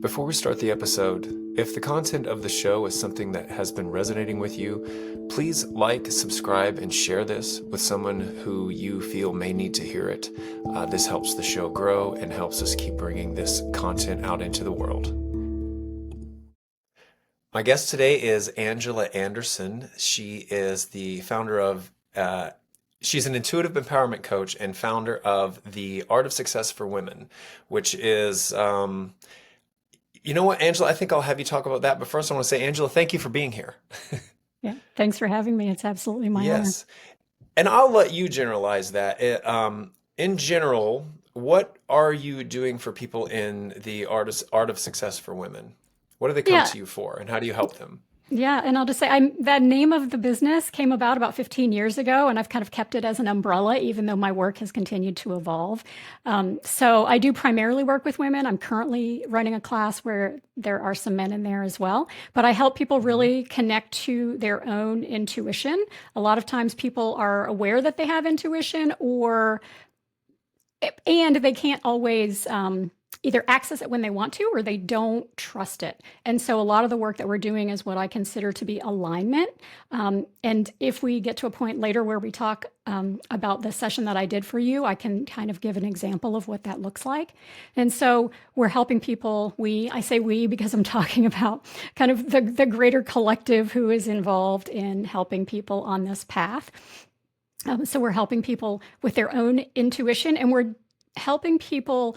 Before we start the episode, if the content of the show is something that has been resonating with you, please like, subscribe, and share this with someone who you feel may need to hear it. This helps the show grow and helps us keep bringing this content out into the world. My guest today is Angela Anderson. She is the founder of she's an intuitive empowerment coach and founder of the Art of Success for Women, which is, you know what, Angela, I think I'll have you talk about that. But first, I want to say, Angela, thank you for being here. Yeah, thanks for having me. It's absolutely my honor. Yes. And I'll let you generalize that. In general, what are you doing for people in the art of success for women? What do they come Yeah, to you for, and how do you help them? yeah, and I'll just say that name of the business came about 15 years ago, and I've kind of kept it as an umbrella, even though my work has continued to evolve. So I do primarily work with women. I'm currently running a class where there are some men in there as well, but I help people Mhm. really connect to their own intuition. A lot of times people are aware that they have intuition, and they can't always either access it when they want to or they don't trust it. And so a lot of the work that we're doing is what I consider to be alignment. And if we get to a point later where we talk about the session that I did for you, I can kind of give an example of what that looks like. And so we're helping people. I say we because I'm talking about kind of the greater collective who is involved in helping people on this path. So we're helping people with their own intuition, and we're helping people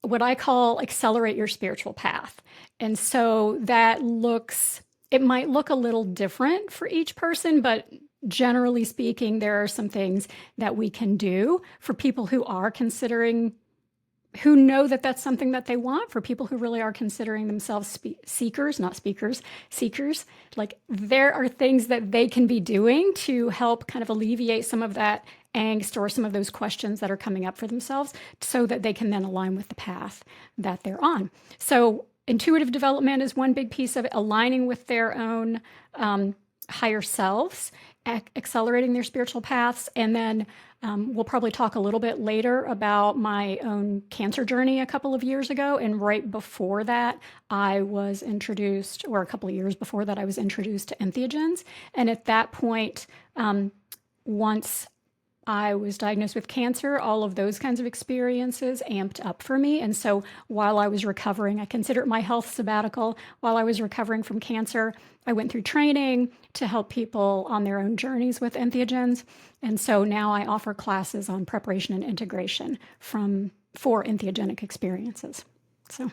what I call accelerate your spiritual path. And so it might look a little different for each person, but generally speaking, there are some things that we can do for people who know that that's something that they want, for people who really are considering themselves seekers, not speakers, seekers. Like, there are things that they can be doing to help kind of alleviate some of that angst or some of those questions that are coming up for themselves so that they can then align with the path that they're on. So intuitive development is one big piece of it, aligning with their own higher selves, accelerating their spiritual paths. And then we'll probably talk a little bit later about my own cancer journey a couple of years ago. And right before that, I was introduced, or a couple of years before that, I was introduced to entheogens. And at that point, once I was diagnosed with cancer, all of those kinds of experiences amped up for me. And so while I was recovering, I consider it my health sabbatical. While I was recovering from cancer, I went through training to help people on their own journeys with entheogens. And so now I offer classes on preparation and integration for entheogenic experiences. So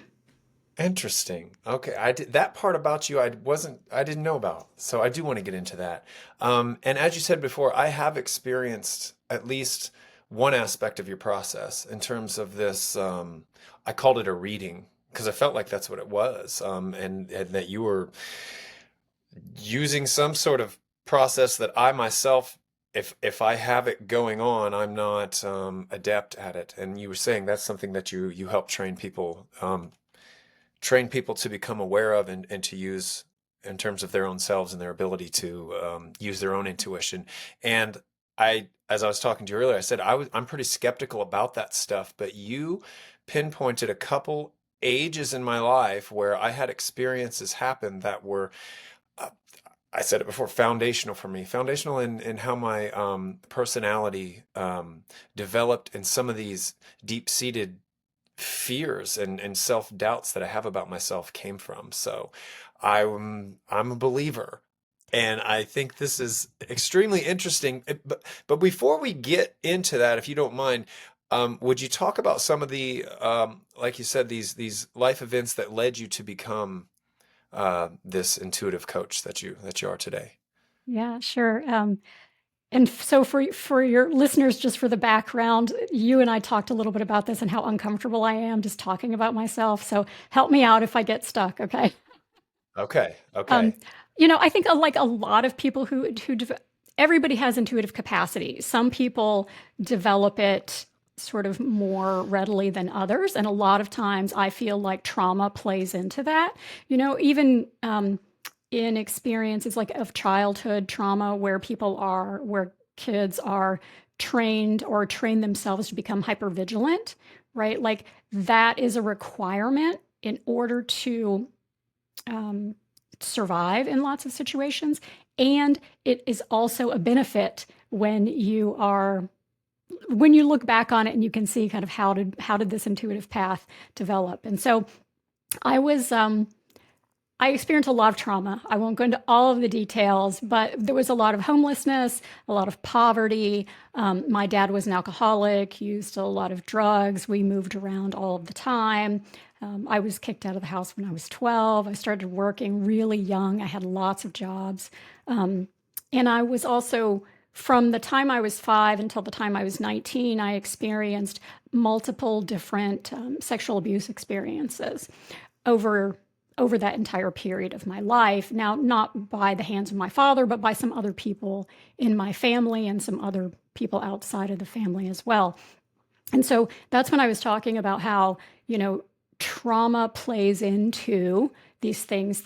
Interesting. Okay, that part about you. I didn't know about. So I do want to get into that. And as you said before, I have experienced at least one aspect of your process in terms of this. I called it a reading because I felt like that's what it was, and that you were using some sort of process that I myself, if I have it going on, I'm not adept at it. And you were saying that's something that you help train people to become aware of and to use in terms of their own selves and their ability to use their own intuition. And as I was talking to you earlier, I said I'm pretty skeptical about that stuff, but you pinpointed a couple ages in my life where I had experiences happen that were, uh, I said it before, foundational for me, foundational in how my personality developed, and some of these deep-seated fears and self-doubts that I have about myself came from. So I'm a believer. And I think this is extremely interesting. But before we get into that, if you don't mind, would you talk about some of the, like you said, these life events that led you to become this intuitive coach that you are today? yeah, sure. And so for your listeners, just for the background, you and I talked a little bit about this and how uncomfortable I am just talking about myself. So help me out if I get stuck, okay? Okay, Um, okay. I think like a lot of people everybody has intuitive capacity. Some people develop it sort of more readily than others, and a lot of times I feel like trauma plays into that. Even in experiences like of childhood trauma where kids are trained or train themselves to become hypervigilant, right? Like, that is a requirement in order to um, survive in lots of situations. And it is also a benefit when you look back on it and you can see kind of how did this intuitive path develop. And so I was I experienced a lot of trauma. I won't go into all of the details, but there was a lot of homelessness, a lot of poverty. My dad was an alcoholic, used a lot of drugs. We moved around all of the time. I was kicked out of the house when I was 12. I started working really young. I had lots of jobs. And I was also, from the time I was 5 until the time I was 19, I experienced multiple different sexual abuse experiences over over that entire period of my life. Now, not by the hands of my father, but by some other people in my family and some other people outside of the family as well. And so that's when I was talking about how, trauma plays into these things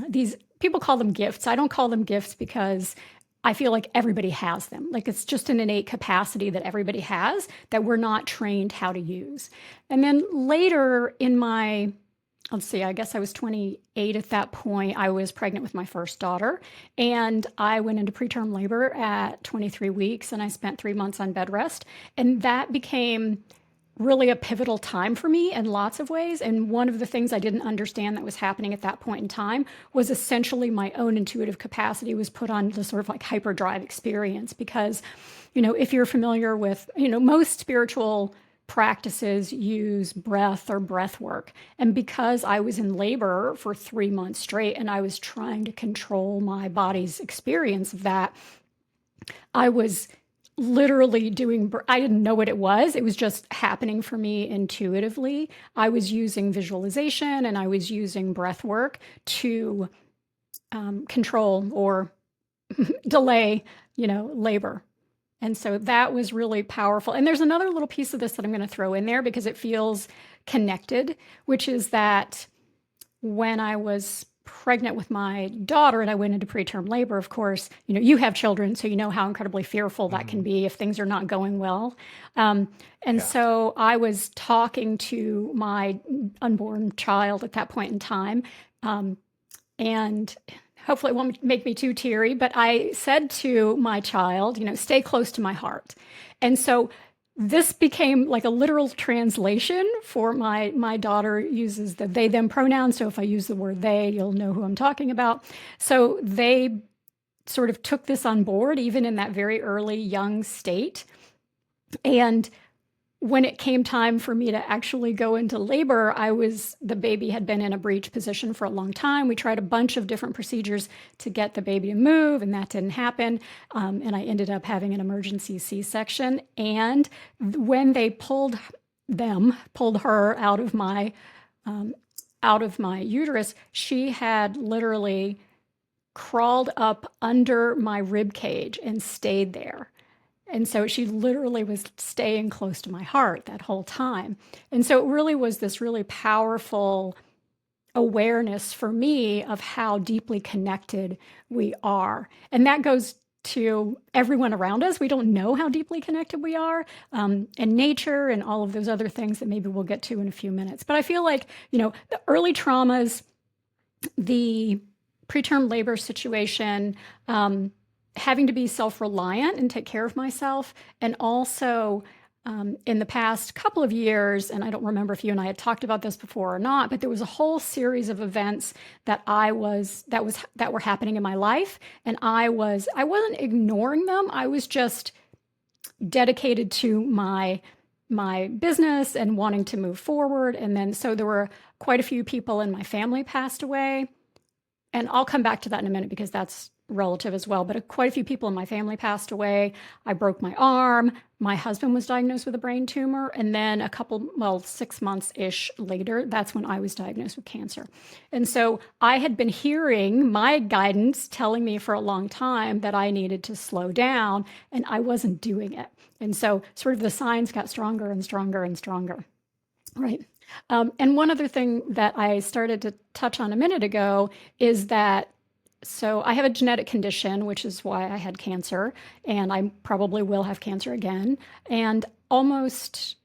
these people call them gifts. I don't call them gifts because I feel like everybody has them. Like it's just an innate capacity that everybody has that we're not trained how to use. And then later in my let's see, I guess I was 28 at that point. I was pregnant with my first daughter, and I went into preterm labor at 23 weeks, and I spent 3 months on bed rest. And that became really a pivotal time for me in lots of ways. And one of the things I didn't understand that was happening at that point in time was essentially my own intuitive capacity was put on the sort of like hyperdrive experience. Because, if you're familiar with, most spiritual practices use breath or breath work. And because I was in labor for 3 months straight and I was trying to control my body's experience of that, I was literally I didn't know what it was. It was just happening for me intuitively. I was using visualization and I was using breath work to control or delay, labor. And so that was really powerful. And there's another little piece of this that I'm going to throw in there because it feels connected, which is that when I was pregnant with my daughter and I went into preterm labor, of course, you have children, so you know how incredibly fearful that can Hmm. be if things are not going well. And Yeah. so I was talking to my unborn child at that point in time. And hopefully it won't make me too teary, but I said to my child, stay close to my heart. And so this became like a literal translation for my daughter uses the they them pronoun. So if I use the word they, you'll know who I'm talking about. So they sort of took this on board, even in that very early young state. And when it came time for me to actually go into labor, the baby had been in a breech position for a long time. We tried a bunch of different procedures to get the baby to move, and that didn't happen. And I ended up having an emergency C-section. And when they pulled her out of my uterus, she had literally crawled up under my rib cage and stayed there. And so she literally was staying close to my heart that whole time. And so it really was this really powerful awareness for me of how deeply connected we are. And that goes to everyone around us. We don't know how deeply connected we are, and nature and all of those other things that maybe we'll get to in a few minutes. But I feel like, the early traumas, the preterm labor situation, having to be self-reliant and take care of myself, and also in the past couple of years, and I don't remember if you and I had talked about this before or not, but there was a whole series of events that were happening in my life, and I wasn't ignoring them. I was just dedicated to my business and wanting to move forward. And then so there were quite a few people in my family passed away, and I'll come back to that in a minute because that's relative as well. But quite a few people in my family passed away. I broke my arm. My husband was diagnosed with a brain tumor. And then 6 months-ish later, that's when I was diagnosed with cancer. And so I had been hearing my guidance telling me for a long time that I needed to slow down, and I wasn't doing it. And so sort of the signs got stronger and stronger and stronger. Right. And one other thing that I started to touch on a minute ago is that so I have a genetic condition, which is why I had cancer, and I probably will have cancer again. And almost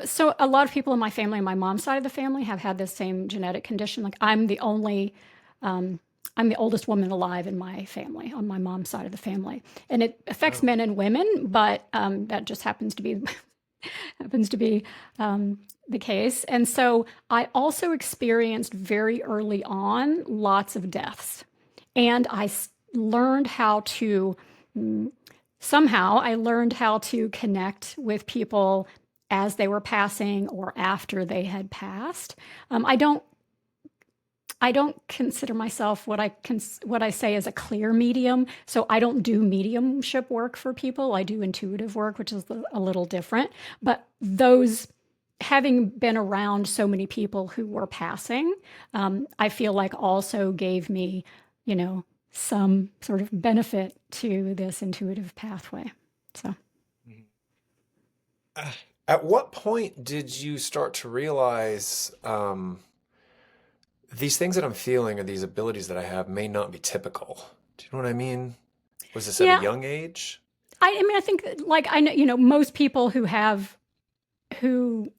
So a lot of people in my family, on my mom's side of the family, have had this same genetic condition. Like um, I'm the oldest woman alive in my family on my mom's side of the family, and it affects Oh, men and women, but that just happens to be um, the case. And so I also experienced very early on lots of deaths, and learned how to somehow I learned how to connect with people as they were passing or after they had passed. Um, I don't I don't consider myself what I say as a clear medium. So I don't do mediumship work for people. I do intuitive work, which is a little different. But those having been around so many people who were passing, I feel like also gave me, you know, some sort of benefit to this intuitive pathway. So. mhm. Uh, At what point did you start to realize these things that I'm feeling or these abilities that I have may not be typical? Do you know what I mean? Was this at a Yeah, young age? I mean, I think like I know, most people who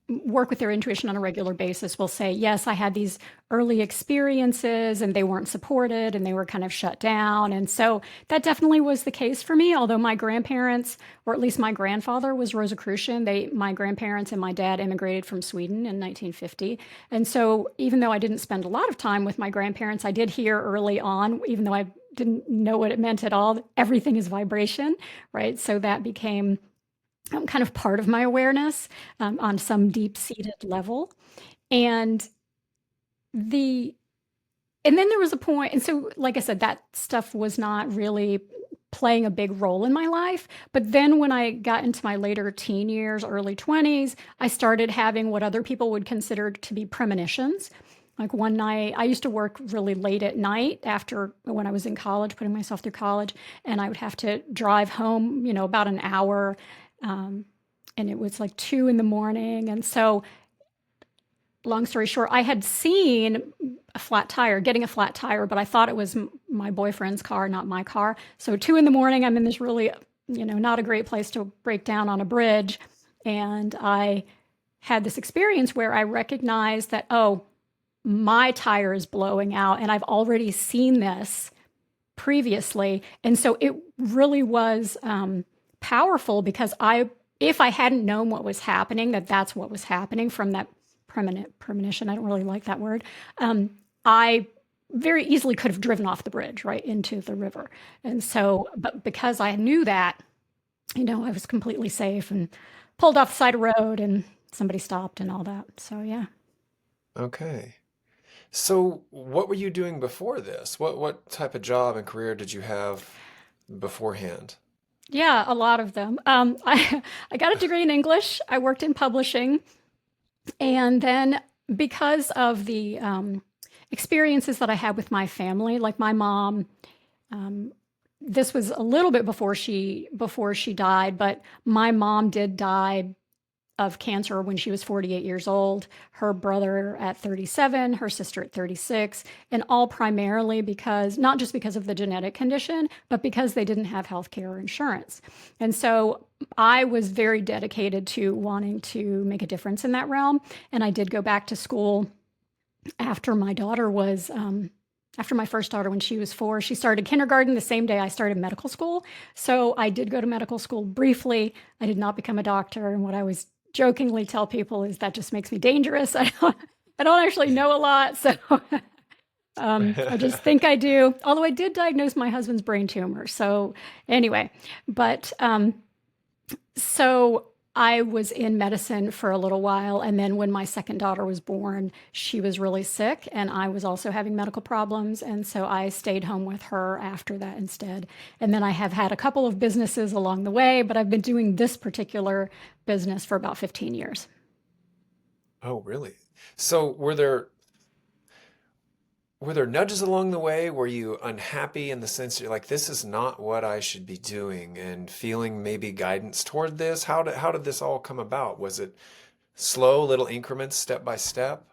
work with their intuition on a regular basis will say, yes, I had these early experiences and they weren't supported and they were kind of shut down. And so that definitely was the case for me. Although my grandparents, or at least my grandfather, was Rosicrucian. My grandparents and my dad immigrated from Sweden in 1950. And so even though I didn't spend a lot of time with my grandparents, I did hear early on, even though I didn't know what it meant at all, everything is vibration, right? So that became kind of part of my awareness on some deep seated level. And the and then there was a point, and so like I said, that stuff was not really playing a big role in my life. But then when I got into my later teen years, early 20s, I started having what other people would consider to be premonitions. Like one night, I used to work really late at night after when I was in college, putting myself through college, and I would have to drive home, about an hour. Um, and it was like 2 in the morning. And so, long story short, I had seen getting a flat tire, but I thought it was my boyfriend's car, not my car. So 2 in the morning, I'm in this really, not a great place to break down on a bridge. And I had this experience where I recognized that, oh, my tire is blowing out. And I've already seen this previously. And so it really was powerful, because if I hadn't known what was happening, that's what was happening from that premonition. I don't really like that word. I very easily could have driven off the bridge right into the river. And so, but because I knew that, I was completely safe and pulled off the side of the road and somebody stopped and all that. So, yeah. Okay. So what were you doing before this? What type of job and career did you have beforehand? Yeah, a lot of them. I got a degree in English. I worked in publishing. And then because of the experiences that I had with my family, like my mom, um, this was a little bit before she died, but my mom did die of cancer when she was 48 years old, her brother at 37, her sister at 36, and all primarily because, not just because of the genetic condition, but because they didn't have health care or insurance. And so I was very dedicated to wanting to make a difference in that realm. And I did go back to school after my daughter was. After my first daughter, when she was 4, she started kindergarten the same day I started medical school. So I did go to medical school briefly. I did not become a doctor. And what I was jokingly tell people is that just makes me dangerous. I don't actually know a lot. So I just think I do. Although I did diagnose my husband's brain tumor. So anyway, but so I was in medicine for a little while. And then when my second daughter was born, she was really sick and I was also having medical problems. And so I stayed home with her after that instead. And then I have had a couple of businesses along the way, but I've been doing this particular business for about 15 years. Oh, really? So were there nudges along the way? Were you unhappy in the sense you're like, this is not what I should be doing, and feeling maybe guidance toward this? How did this all come about? Was it slow, little increments, step by step?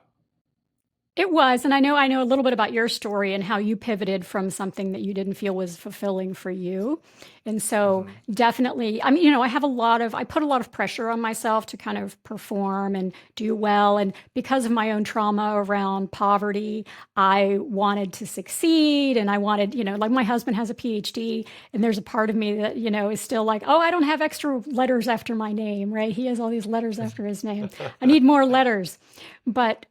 It was, and I know a little bit about your story and how you pivoted from something that you didn't feel was fulfilling for you. And so Hmm. definitely, I mean, I put a lot of pressure on myself to kind of perform and do well. And because of my own trauma around poverty, I wanted to succeed and I wanted, like my husband has a PhD and there's a part of me that, is still like, oh, I don't have extra letters after my name, right? He has all these letters after his name. I need more letters. But,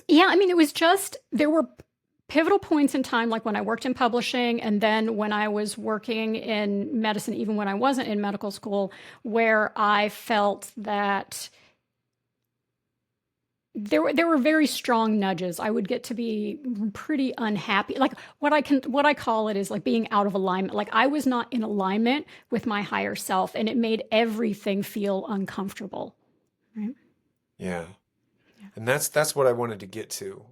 yeah, I mean, it was just, there were pivotal points in time, like when I worked in publishing, and then when I was working in medicine, even when I wasn't in medical school, where I felt that there were very strong nudges. I would get to be pretty unhappy. Like what I call it is like being out of alignment. Like I was not in alignment with my higher self, and it made everything feel uncomfortable. Right? Yeah. And that's what I wanted to get to.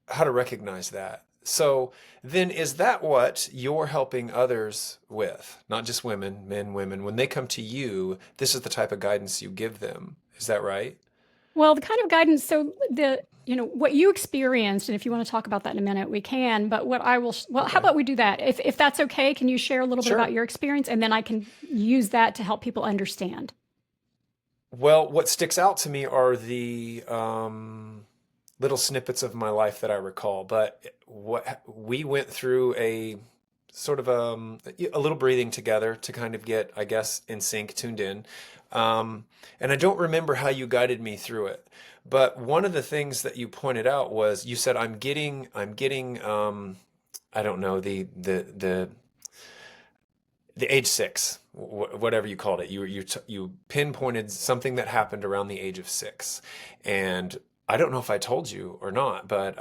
How to recognize that. So then is that what you're helping others with? Not just women, men, women. When they come to you, this is the type of guidance you give them. Is that right? Well, the kind of guidance, so what you experienced, and if you want to talk about that in a minute, we can. But well, how Okay. about we do that? If that's okay, can you share a little bit about Sure. your experience, and then I can use that to help people understand. Well, what sticks out to me are the little snippets of my life that I recall. But what we went through a sort of a little breathing together to kind of get, I guess, in sync, tuned in. And I don't remember how you guided me through it. But one of the things that you pointed out was you said, I don't know, the age six, whatever you called it. You pinpointed something that happened around the age of six, and I don't know if I told you or not, but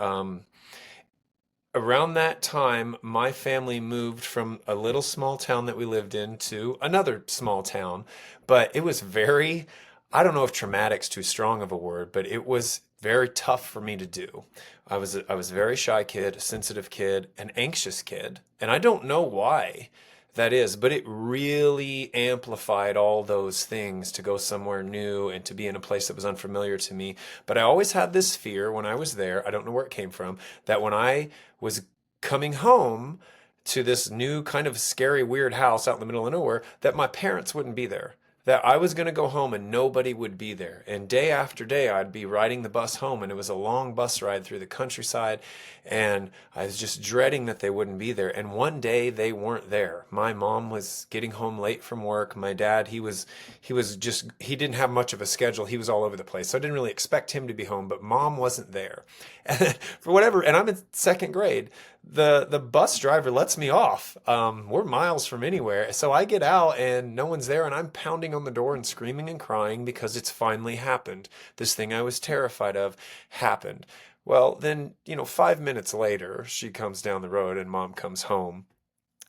around that time, my family moved from a little small town that we lived in to another small town. But it was very, I don't know if traumatic's too strong of a word, but it was very tough for me to do. I was a very shy kid, a sensitive kid, an anxious kid, and I don't know why that is, but it really amplified all those things to go somewhere new and to be in a place that was unfamiliar to me. But I always had this fear when I was there, I don't know where it came from, that when I was coming home to this new kind of scary, weird house out in the middle of nowhere, that my parents wouldn't be there. That I was going to go home and nobody would be there. And day after day, I'd be riding the bus home, and it was a long bus ride through the countryside. And I was just dreading that they wouldn't be there. And one day they weren't there. My mom was getting home late from work. My dad, he didn't have much of a schedule. He was all over the place. So I didn't really expect him to be home, but mom wasn't there. And for whatever, and I'm in second grade, the bus driver lets me off. We're miles from anywhere. So I get out and no one's there, and I'm pounding on the door and screaming and crying because it's finally happened. This thing I was terrified of happened. Well, then, 5 minutes later, she comes down the road and mom comes home.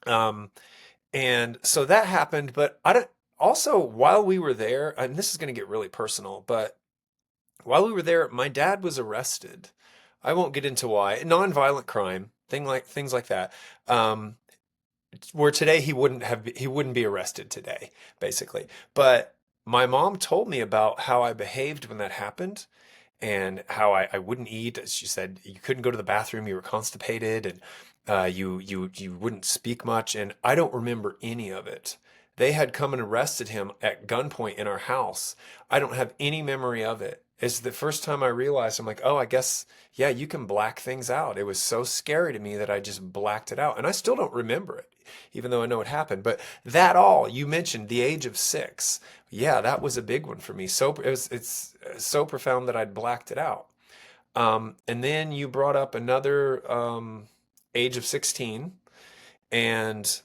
Um, and so that happened, but I don't, also while we were there, and this is going to get really personal, but while we were there, my dad was arrested. I won't get into why. Nonviolent crime, things like that. Um, where today he wouldn't be arrested today, basically. But my mom told me about how I behaved when that happened and how I wouldn't eat. She said you couldn't go to the bathroom, you were constipated, and you wouldn't speak much. And I don't remember any of it. They had come and arrested him at gunpoint in our house. I don't have any memory of it. It's the first time I realized I'm like, oh, I guess, yeah, you can black things out. It was so scary to me that I just blacked it out. And I still don't remember it, even though I know it happened. But that all, you mentioned the age of six. Yeah, that was a big one for me. It's so profound that I'd blacked it out. And then you brought up another age of 16, and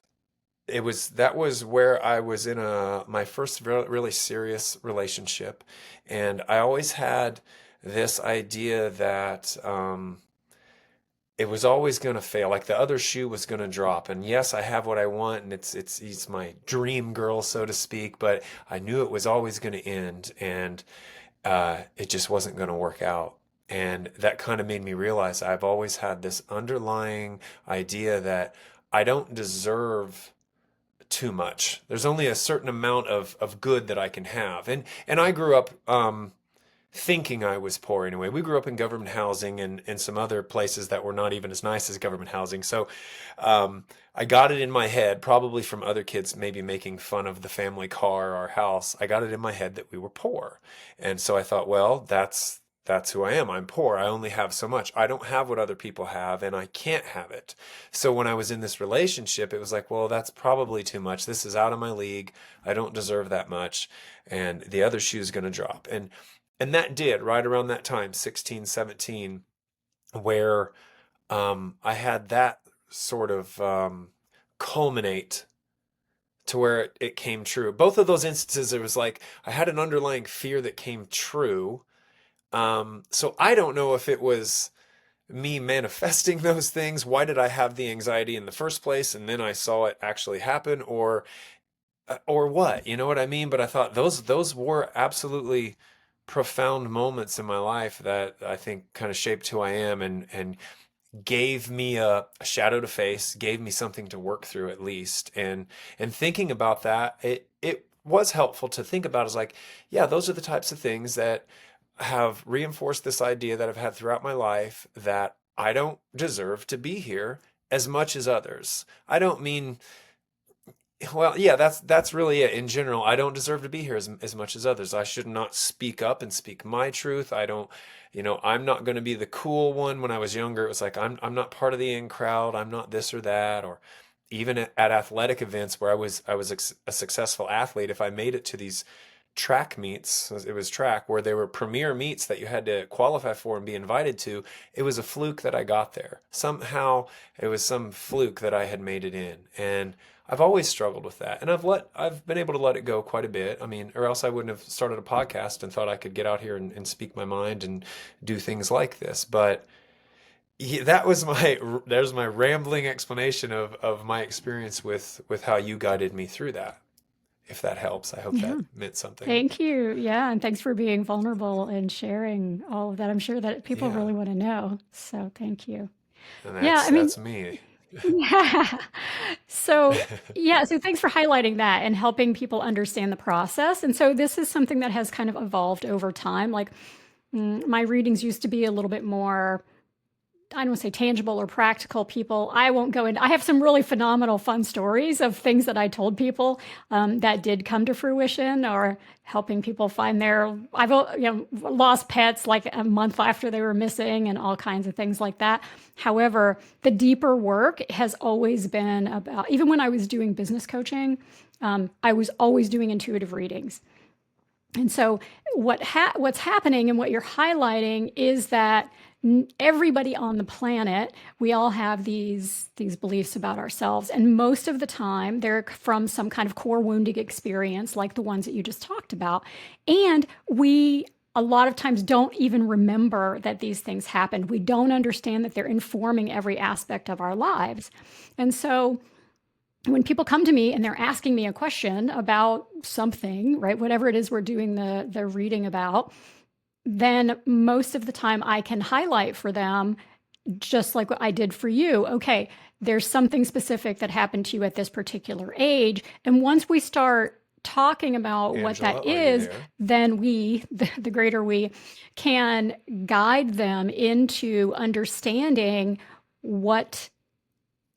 that was where I was in my first really serious relationship, and I always had this idea that it was always going to fail, like the other shoe was going to drop. And yes, I have what I want, and he's my dream girl, so to speak, but I knew it was always going to end, and it just wasn't going to work out. And that kind of made me realize I've always had this underlying idea that I don't deserve too much. There's only a certain amount of good that I can have. And I grew up thinking I was poor anyway. We grew up in government housing and some other places that were not even as nice as government housing. So I got it in my head, probably from other kids maybe making fun of the family car, our house. I got it in my head that we were poor. And so I thought, well, that's who I am. I'm poor. I only have so much. I don't have what other people have, and I can't have it. So when I was in this relationship, it was like, well, that's probably too much. This is out of my league. I don't deserve that much. And the other shoe is going to drop. And that did right around that time, 16, 17, where I had that sort of culminate to where it came true. Both of those instances, it was like I had an underlying fear that came true. So I don't know if it was me manifesting those things. Why did I have the anxiety in the first place? And then I saw it actually happen, or what? You know what I mean? But I thought those were absolutely profound moments in my life that I think kind of shaped who I am and gave me a shadow to face, gave me something to work through at least. And thinking about that, it was helpful to think about as like, yeah, those are the types of things that have reinforced this idea that I've had throughout my life that I don't deserve to be here as much as others. I don't mean, well, yeah, that's really it. In general, I don't deserve to be here as much as others. I should not speak up and speak my truth. I don't, I'm not going to be the cool one. When I was younger, it was like I'm not part of the in crowd. I'm not this or that. Or even at athletic events where I was a successful athlete, if I made it to these track meets, it was track where there were premier meets that you had to qualify for and be invited to. It was a fluke that I got there. Somehow it was some fluke that I had made it in. And I've always struggled with that. And I've been able to let it go quite a bit. I mean, or else I wouldn't have started a podcast and thought I could get out here and speak my mind and do things like this. But yeah, there's my rambling explanation of my experience with how you guided me through that. If that helps, I hope that Yeah. meant something. Thank you. Yeah. And thanks for being vulnerable and sharing all of that. I'm sure that people Yeah, really want to know. So thank you. and Yeah. that's I mean, that's me. yeah. So, yeah. So thanks for highlighting that and helping people understand the process. And so this is something that has kind of evolved over time. Like my readings used to be a little bit more, I don't want to say tangible or practical people. I won't go in. I have some really phenomenal, fun stories of things that I told people that did come to fruition, or helping people find their. I've lost pets like a month after they were missing, and all kinds of things like that. However, the deeper work has always been about. Even when I was doing business coaching, I was always doing intuitive readings. And so what's happening and what you're highlighting is that everybody on the planet, we all have these beliefs about ourselves, and most of the time they're from some kind of core wounding experience like the ones that you just talked about. And we a lot of times don't even remember that these things happened. We don't understand that they're informing every aspect of our lives. And so when people come to me and they're asking me a question about something, right, whatever it is we're doing the reading about, then most of the time I can highlight for them, just like what I did for you. Okay, there's something specific that happened to you at this particular age. And once we start talking about what Angela, that are you is, there? then we, the greater we, can guide them into understanding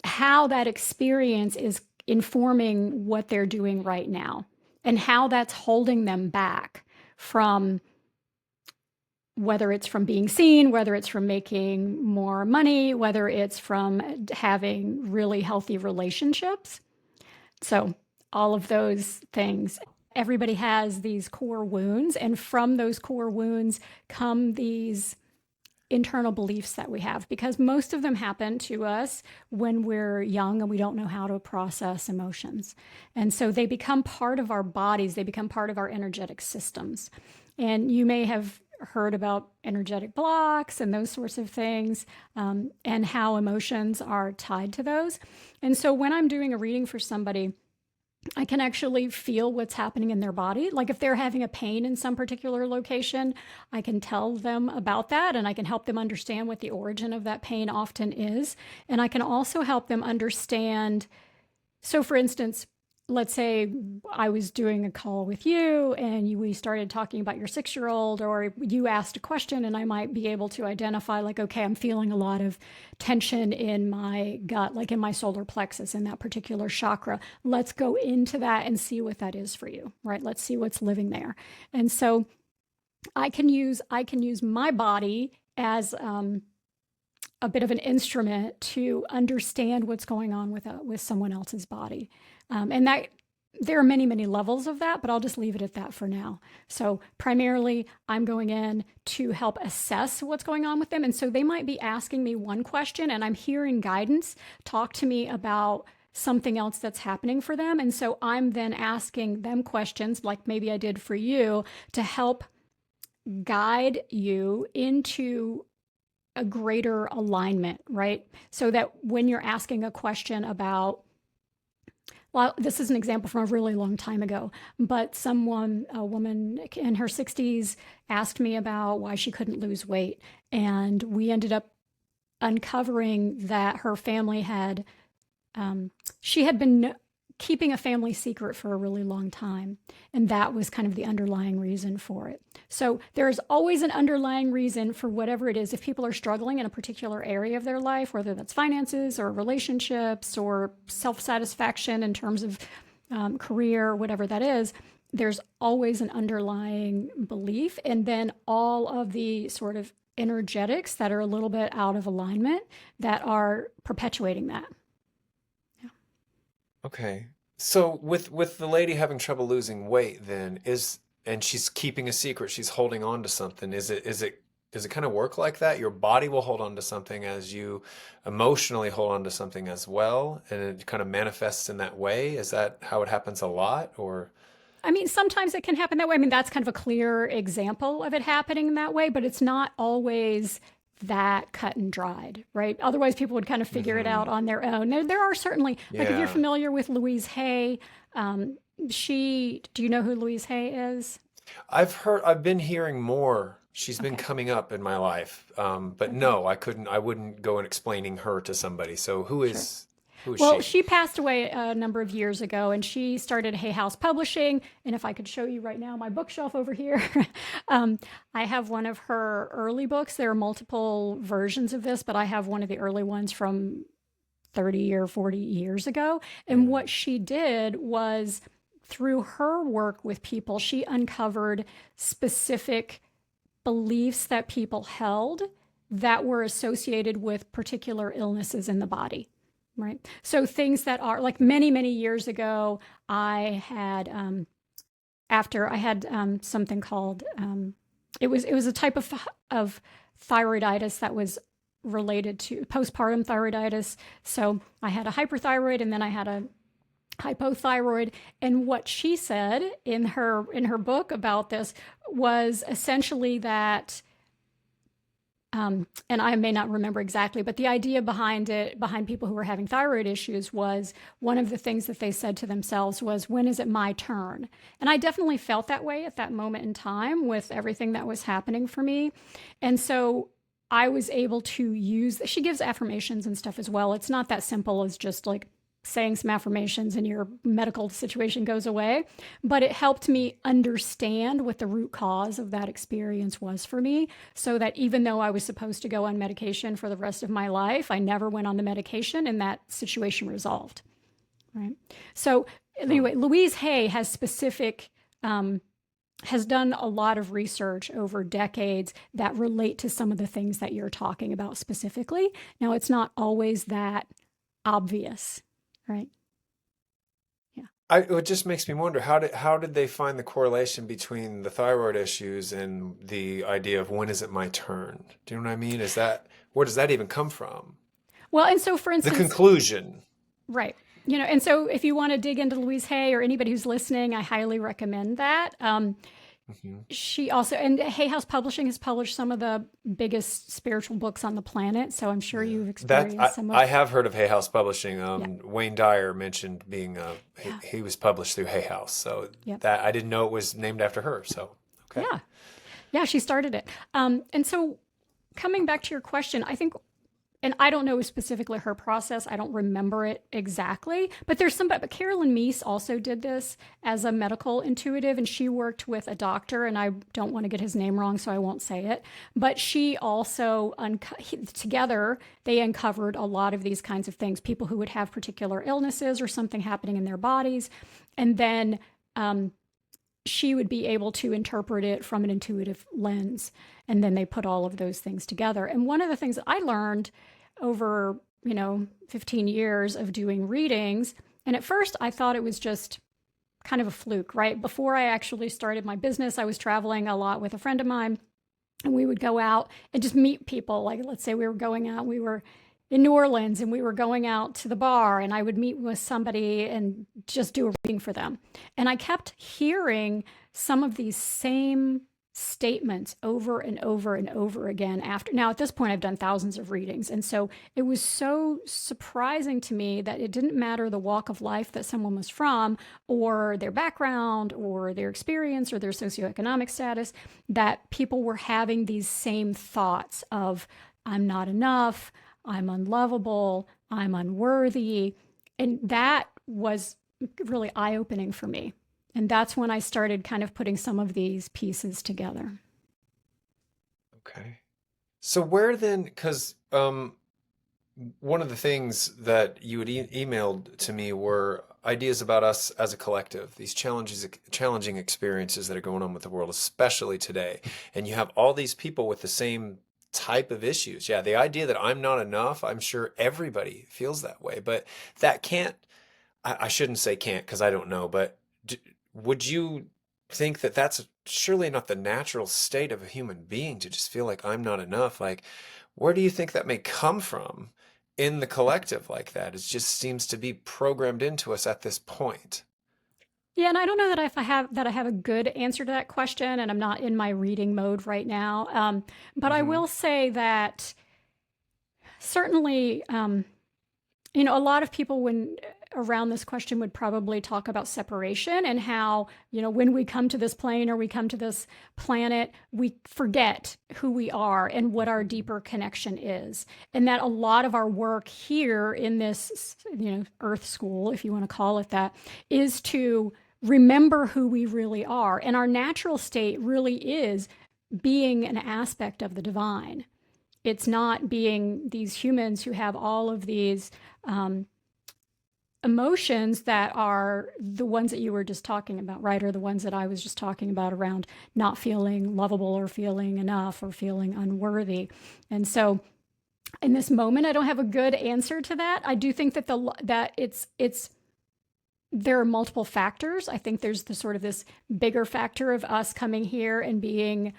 how that experience is informing what they're doing right now, and how that's holding them back from, whether it's from being seen, whether it's from making more money, whether it's from having really healthy relationships. So, all of those things. Everybody has these core wounds, and from those core wounds come these internal beliefs that we have, because most of them happen to us when we're young and we don't know how to process emotions. And so they become part of our bodies, they become part of our energetic systems. And you may have heard about energetic blocks and those sorts of things, and how emotions are tied to those. And so when I'm doing a reading for somebody, I can actually feel what's happening in their body. Like if they're having a pain in some particular location, I can tell them about that, and I can help them understand what the origin of that pain often is. And I can also help them understand. So, for instance, let's say I was doing a call with you and we started talking about your 6-year-old, or you asked a question, and I might be able to identify, like, okay, I'm feeling a lot of tension in my gut, like in my solar plexus, in that particular chakra. Let's go into that and see what that is for you, right? Let's see what's living there. And so I can use my body as a bit of an instrument to understand what's going on with someone else's body. And that there are many, many levels of that, but I'll just leave it at that for now. So primarily, I'm going in to help assess what's going on with them. And so they might be asking me one question and I'm hearing guidance talk to me about something else that's happening for them. And so I'm then asking them questions, like maybe I did for you, to help guide you into a greater alignment, right? So that when you're asking a question about, well, this is an example from a really long time ago, but a woman in her 60s, asked me about why she couldn't lose weight. And we ended up uncovering that her family she had been keeping a family secret for a really long time. And that was kind of the underlying reason for it. So there's always an underlying reason for whatever it is. If people are struggling in a particular area of their life, whether that's finances or relationships or self-satisfaction in terms of career, whatever that is, there's always an underlying belief. And then all of the sort of energetics that are a little bit out of alignment that are perpetuating that. Okay. So with the lady having trouble losing weight, then and she's keeping a secret, she's holding on to something. Does it kind of work like that? Your body will hold on to something as you emotionally hold on to something as well, and it kind of manifests in that way. Is that how it happens a lot, or? I mean, sometimes it can happen that way. I mean, that's kind of a clear example of it happening that way, but it's not always that cut and dried, right? Otherwise, people would kind of figure it out Hmm. on their own. There are certainly, like if you're Yeah. familiar with Louise Hay, do you know who Louise Hay is? I've been hearing more. She's been Okay. coming up in my life. But Okay. no, I wouldn't go and explaining her to somebody. So Sure. who is Well, she? she passed away a number of years ago, and she started Hay House Publishing. And if I could show you right now, my bookshelf over here, um, I have one of her early books. There are multiple versions of this, but I have one of the early ones from 30 or 40 years ago. And Yeah. what she did was, through her work with people, she uncovered specific beliefs that people held that were associated with particular illnesses in the body. Right. So things that are like many, many years ago, I had, after I had something called, it was a type of thyroiditis that was related to postpartum thyroiditis. So I had a hyperthyroid and then I had a hypothyroid. And what she said in her book about this was essentially that, and I may not remember exactly, but the idea behind people who were having thyroid issues, was one of the things that they said to themselves was, when is it my turn? And I definitely felt that way at that moment in time with everything that was happening for me. And so I was able to she gives affirmations and stuff as well. It's not that simple as just like saying some affirmations and your medical situation goes away, but it helped me understand what the root cause of that experience was for me, so that even though I was supposed to go on medication for the rest of my life, I never went on the medication and that situation resolved. Right. So Huh. anyway, Louise Hay has done a lot of research over decades that relate to some of the things that you're talking about specifically. Now, it's not always that obvious, right? Yeah. It just makes me wonder, how did they find the correlation between the thyroid issues and the idea of when is it my turn? Do you know what I mean? Where does that even come from? Well, and so for The instance, conclusion. right. And so if you want to dig into Louise Hay, or anybody who's listening, I highly recommend that. Mhm. She also, and Hay House Publishing has published some of the biggest spiritual books on the planet. So I'm sure Yeah. you've That experienced some I of, have heard of Hay House Publishing. yeah, Wayne Dyer mentioned being yeah, he was published through Hay House, so yeah, that I didn't know it was named after her. So okay. yeah, yeah, she started it. And so coming back to your question, I think and I don't know specifically her process. I don't remember it exactly, but there's somebody, but Carolyn Meese also did this as a medical intuitive, and she worked with a doctor, and I don't want to get his name wrong, so I won't say it. But she also, together, they uncovered a lot of these kinds of things, people who would have particular illnesses or something happening in their bodies. And then she would be able to interpret it from an intuitive lens. And then they put all of those things together. And one of the things that I learned over, 15 years of doing readings, and at first I thought it was just kind of a fluke, right? Before I actually started my business, I was traveling a lot with a friend of mine, and we would go out and just meet people. Like, let's say we were going out, we were in New Orleans and we were going out to the bar, and I would meet with somebody and just do a reading for them. And I kept hearing some of these same statements over and over and over again after. Now, at this point, I've done thousands of readings. And so it was so surprising to me that it didn't matter the walk of life that someone was from, or their background, or their experience, or their socioeconomic status, that people were having these same thoughts of, I'm not enough, I'm unlovable, I'm unworthy. And that was really eye-opening for me. And that's when I started kind of putting some of these pieces together. Okay. So where then, because one of the things that you had emailed to me were ideas about us as a collective, these challenging experiences that are going on with the world, especially today. And you have all these people with the same type of issues. Yeah, the idea that I'm not enough, I'm sure everybody feels that way, but that can't, I shouldn't say can't because I don't know, but would you think that that's surely not the natural state of a human being to just feel like I'm not enough? Like, where do you think that may come from in the collective like that? It just seems to be programmed into us at this point. Yeah, and I don't know that if I have a good answer to that question, and I'm not in my reading mode right now. But I Hmm. will say that certainly, a lot of people when around this question would probably talk about separation and how, when we come to this plane or we come to this planet, we forget who we are and what our deeper connection is. And that a lot of our work here in this, Earth school, if you want to call it that, is to remember who we really are. And our natural state really is being an aspect of the divine. It's not being these humans who have all of these emotions that are the ones that you were just talking about, right? Or the ones that I was just talking about around not feeling lovable or feeling enough or feeling unworthy. And so in this moment, I don't have a good answer to that. I do think that it's there are multiple factors. I think there's the sort of this bigger factor of us coming here and being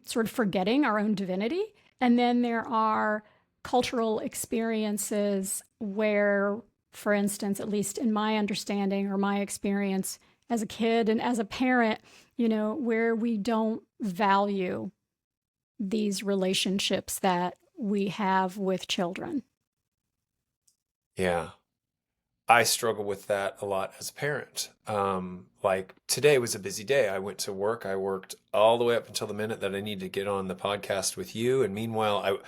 sort of forgetting our own divinity. And then there are cultural experiences where, for instance, at least in my understanding or my experience as a kid and as a parent, where we don't value these relationships that we have with children. Yeah. I struggle with that a lot as a parent. Like today was a busy day. I went to work. I worked all the way up until the minute that I needed to get on the podcast with you. And meanwhile,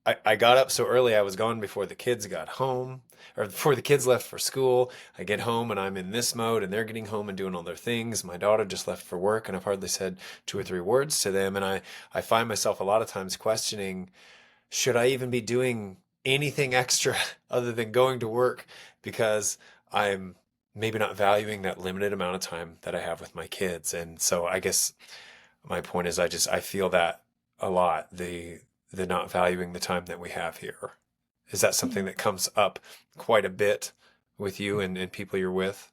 I got up so early, I was gone before the kids got home or before the kids left for school. I get home and I'm in this mode and they're getting home and doing all their things. My daughter just left for work and I've hardly said two or three words to them. And I find myself a lot of times questioning, should I even be doing anything extra other than going to work because I'm maybe not valuing that limited amount of time that I have with my kids. And so I guess my point is I feel that a lot, the not valuing the time that we have here. Is that something Yeah. that comes up quite a bit with you and people you're with?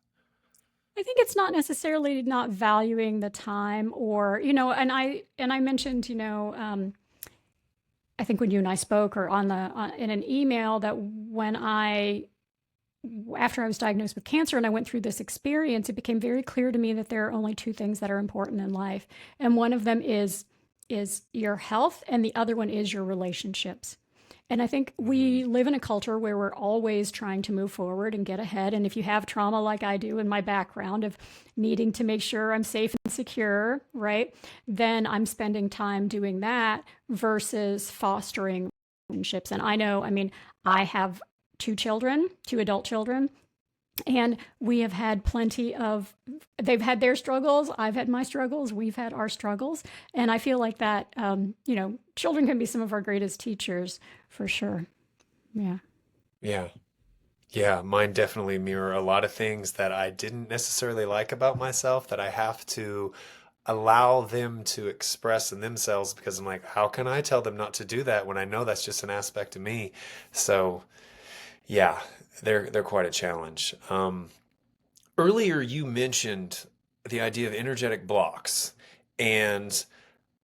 I think it's not necessarily not valuing the time or, and I mentioned, I think when you and I spoke or in an email that after I was diagnosed with cancer and I went through this experience, it became very clear to me that there are only two things that are important in life. And one of them is your health and the other one is your relationships. And I think Mhm. we live in a culture where we're always trying to move forward and get ahead. And if you have trauma like I do in my background of needing to make sure I'm safe and secure, right? Then I'm spending time doing that versus fostering relationships. And I know, I mean, I have two children, two adult children, and we have had plenty of, they've had their struggles, I've had my struggles, we've had our struggles. And I feel like that, children can be some of our greatest teachers for sure. Yeah. Yeah. Yeah, mine definitely mirror a lot of things that I didn't necessarily like about myself that I have to allow them to express in themselves because I'm like, how can I tell them not to do that when I know that's just an aspect of me? So, yeah, they're quite a challenge. Earlier you mentioned the idea of energetic blocks, and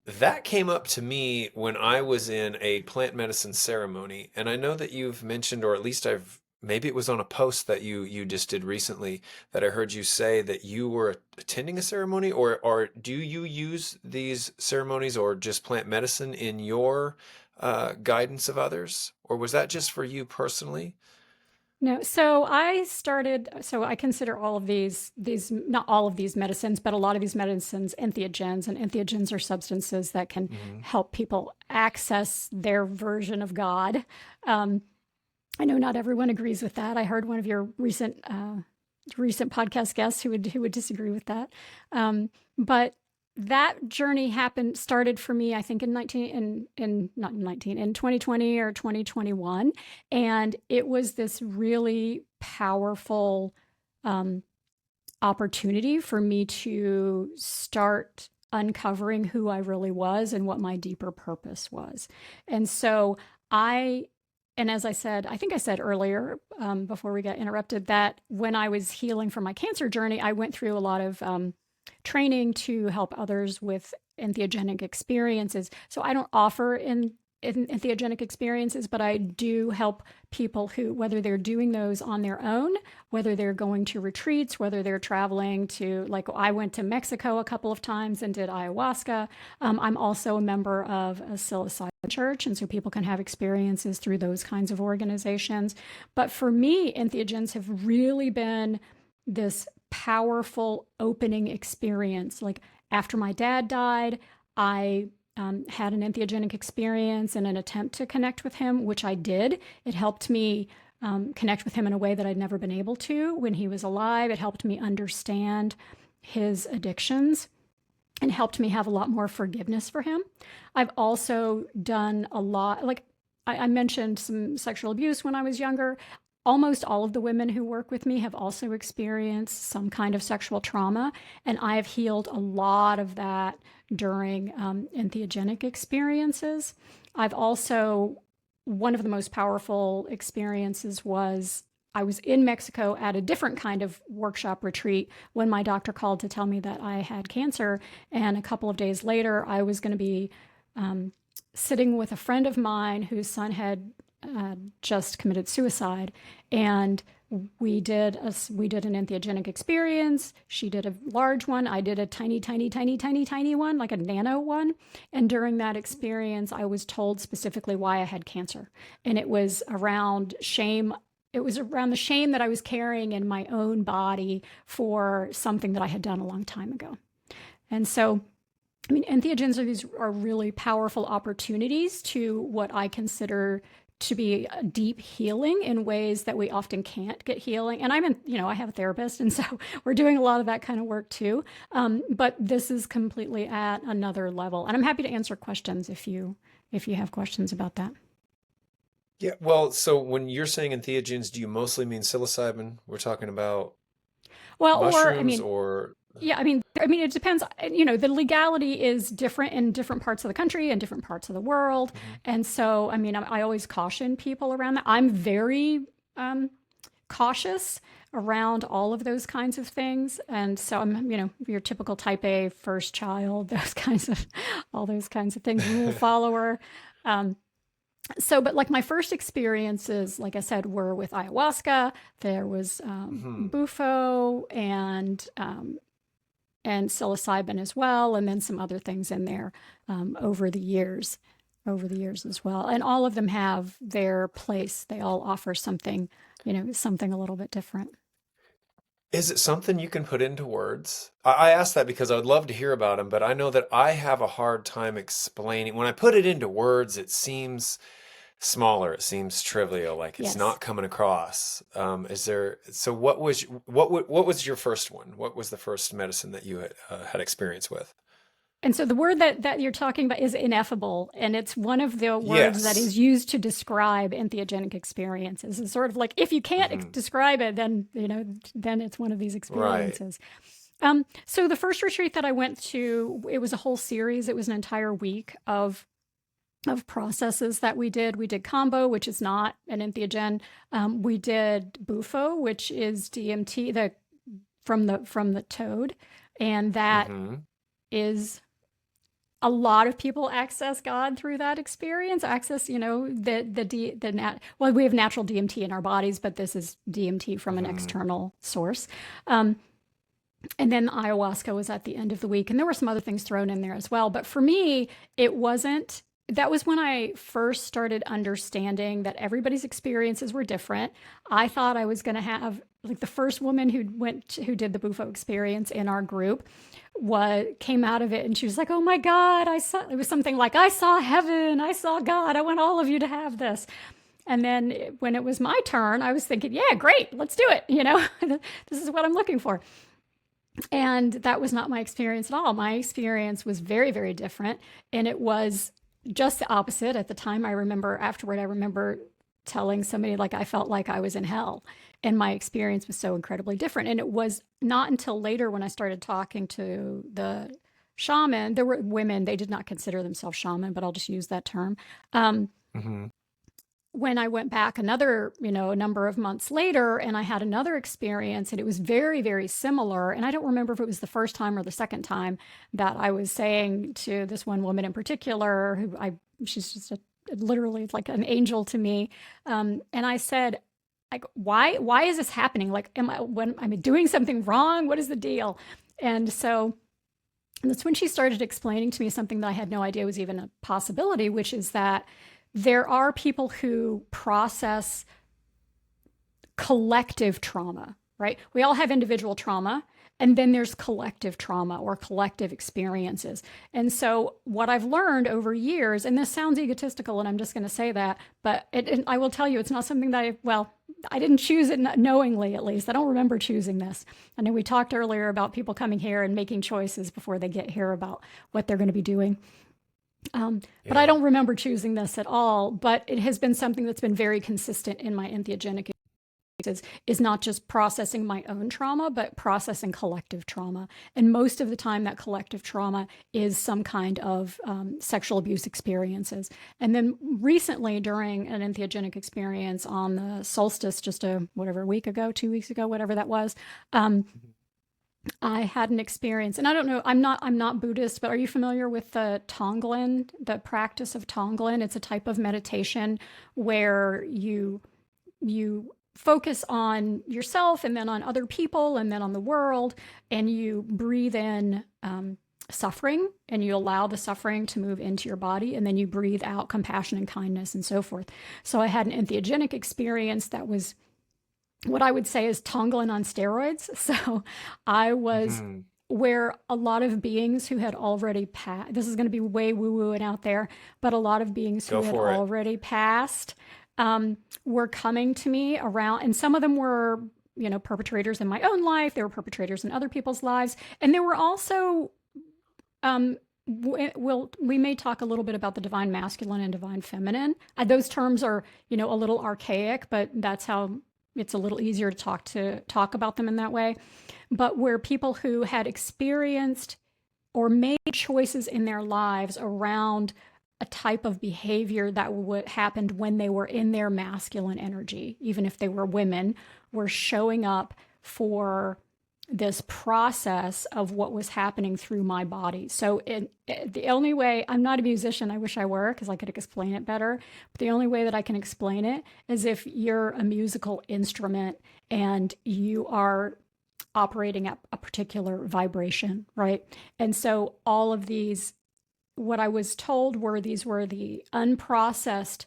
that came up to me when I was in a plant medicine ceremony, and I know that you've mentioned, or at least I've maybe it was on a post that you just did recently that I heard you say that you were attending a ceremony, or do you use these ceremonies or just plant medicine in your guidance of others, or was that just for you personally? No, so I consider all of these, not all of these medicines, but a lot of these medicines, entheogens, and entheogens are substances that can Hmm. help people access their version of God. Um, I know not everyone agrees with that. I heard one of your recent podcast guests who would disagree with that. But that journey started for me, I think in 19 in not in 19 in 2020 or 2021, and it was this really powerful um, opportunity for me to start uncovering who I really was and what my deeper purpose was. And so I, and as I said, I think I said earlier before we got interrupted, that when I was healing from my cancer journey, I went through a lot of training to help others with entheogenic experiences. So I don't offer in entheogenic experiences, but I do help people who, whether they're doing those on their own, whether they're going to retreats, whether they're traveling to, like I went to Mexico a couple of times and did ayahuasca. I'm also a member of a psilocybin church, and so people can have experiences through those kinds of organizations. But for me, entheogens have really been this powerful opening experience. Like after my dad died, I had an entheogenic experience in an attempt to connect with him, which I did. It helped me connect with him in a way that I'd never been able to when he was alive. It helped me understand his addictions and helped me have a lot more forgiveness for him. I've also done a lot, like I mentioned some sexual abuse when I was younger. Almost all of the women who work with me have also experienced some kind of sexual trauma, and I have healed a lot of that during entheogenic experiences. I've also, one of the most powerful experiences was I was in Mexico at a different kind of workshop retreat when my doctor called to tell me that I had cancer. And a couple of days later, I was going to be um, sitting with a friend of mine whose son had just committed suicide, and we did an entheogenic experience. She did a large one. I did a tiny, tiny, tiny, tiny, tiny one, like a nano one. And during that experience, I was told specifically why I had cancer, and it was around shame. It was around the shame that I was carrying in my own body for something that I had done a long time ago. And so I mean, entheogens are really powerful opportunities to what I consider to be a deep healing in ways that we often can't get healing. And I have a therapist, and so we're doing a lot of that kind of work too. But this is completely at another level, and I'm happy to answer questions if you have questions about that. Yeah, well, so when you're saying entheogens, do you mostly mean psilocybin? We're talking about Well, or I mushrooms mean, or yeah, it depends. The legality is different in different parts of the country and different parts of the world, Mhm. and so I always caution people around that. I'm very cautious around all of those kinds of things, and so I'm, your typical Type A first child, those kinds of, all those kinds of things, rule follower. Um, but like my first experiences, like I said, were with ayahuasca. There was Mhm. bufo and psilocybin as well, and then some other things in there over the years as well. And all of them have their place. They all offer something, something a little bit different. Is it something you can put into words? I ask that because I would love to hear about them, but I know that I have a hard time explaining. When I put it into words, it seems smaller. It seems trivial, like it's Yes. not coming across. Is there, so what was your first one? What was the first medicine that you had experience with? And so the word that you're talking about is ineffable, and it's one of the words that Yes. is used to describe entheogenic experiences. It's sort of like if you can't Hmm. describe it, then then it's one of these Right. experiences. So the first retreat that I went to, it was a whole series. It was an entire week of processes that we did. We did combo, which is not an entheogen. We did bufo, which is DMT, the from the toad, and that Hmm. is a lot of people access God through that experience. Access, well, we have natural DMT in our bodies, but this is DMT from an Hmm. external source. Um, and then ayahuasca was at the end of the week, and there were some other things thrown in there as well. But for me, it wasn't. That was when I first started understanding that everybody's experiences were different. I thought I was going to have like the first woman who did the Bufo experience in our group came out of it and she was like, "Oh my God, I saw." It was something like, "I saw heaven, I saw God. I want all of you to have this." And then when it was my turn, I was thinking, "Yeah, great, let's do it." This is what I'm looking for. And that was not my experience at all. My experience was very, very different. And it was just the opposite. At the time, I remember telling somebody, like, I felt like I was in hell. And my experience was so incredibly different. And it was not until later when I started talking to the shaman, there were women, they did not consider themselves shaman, but I'll just use that term. Um, Hmm. when I went back a number of months later and I had another experience and it was very, very similar. And I don't remember if it was the first time or the second time that I was saying to this one woman in particular, she's just literally like an angel to me. And I said, like, why is this happening? Like, when I'm doing something wrong? What is the deal? And so that's when she started explaining to me something that I had no idea was even a possibility, which is that there are people who process collective trauma, right? We all have individual trauma, and then there's collective trauma or collective experiences. And so, what I've learned over years, and this sounds egotistical, and I'm just going to say that, but and I will tell you, it's not something that I didn't choose it knowingly, at least. I don't remember choosing this. I know we talked earlier about people coming here and making choices before they get here about what they're going to be doing. But I Yeah. don't remember choosing this at all. But it has been something that's been very consistent in my entheogenic experiences, is not just processing my own trauma, but processing collective trauma. And most of the time, that collective trauma is some kind of sexual abuse experiences. And then recently, during an entheogenic experience on the solstice, just a week ago, 2 weeks ago, whatever that was, um, I had an experience, and I don't know. I'm not Buddhist, but are you familiar with the Tonglen, the practice of Tonglen? It's a type of meditation where you focus on yourself, and then on other people, and then on the world, and you breathe in suffering, and you allow the suffering to move into your body, and then you breathe out compassion and kindness and so forth. So I had an entheogenic experience that was what I would say is Tonglen on steroids. So I was Hmm. where a lot of beings who had already passed, this is going to be way woo woo and out there, but a lot of beings who Go had for it. already passed were coming to me around, and some of them were, perpetrators in my own life. They were perpetrators in other people's lives. And there were also, we may talk a little bit about the divine masculine and divine feminine. Those terms are, a little archaic, but that's how it's a little easier to talk about them in that way. But where people who had experienced or made choices in their lives around a type of behavior that would happened when they were in their masculine energy, even if they were women, were showing up for this process of what was happening through my body. So the only way, I'm not a musician, I wish I were because I could explain it better, but the only way that I can explain it is if you're a musical instrument and you are operating at a particular vibration, right? And so all of these, what I was told these were the unprocessed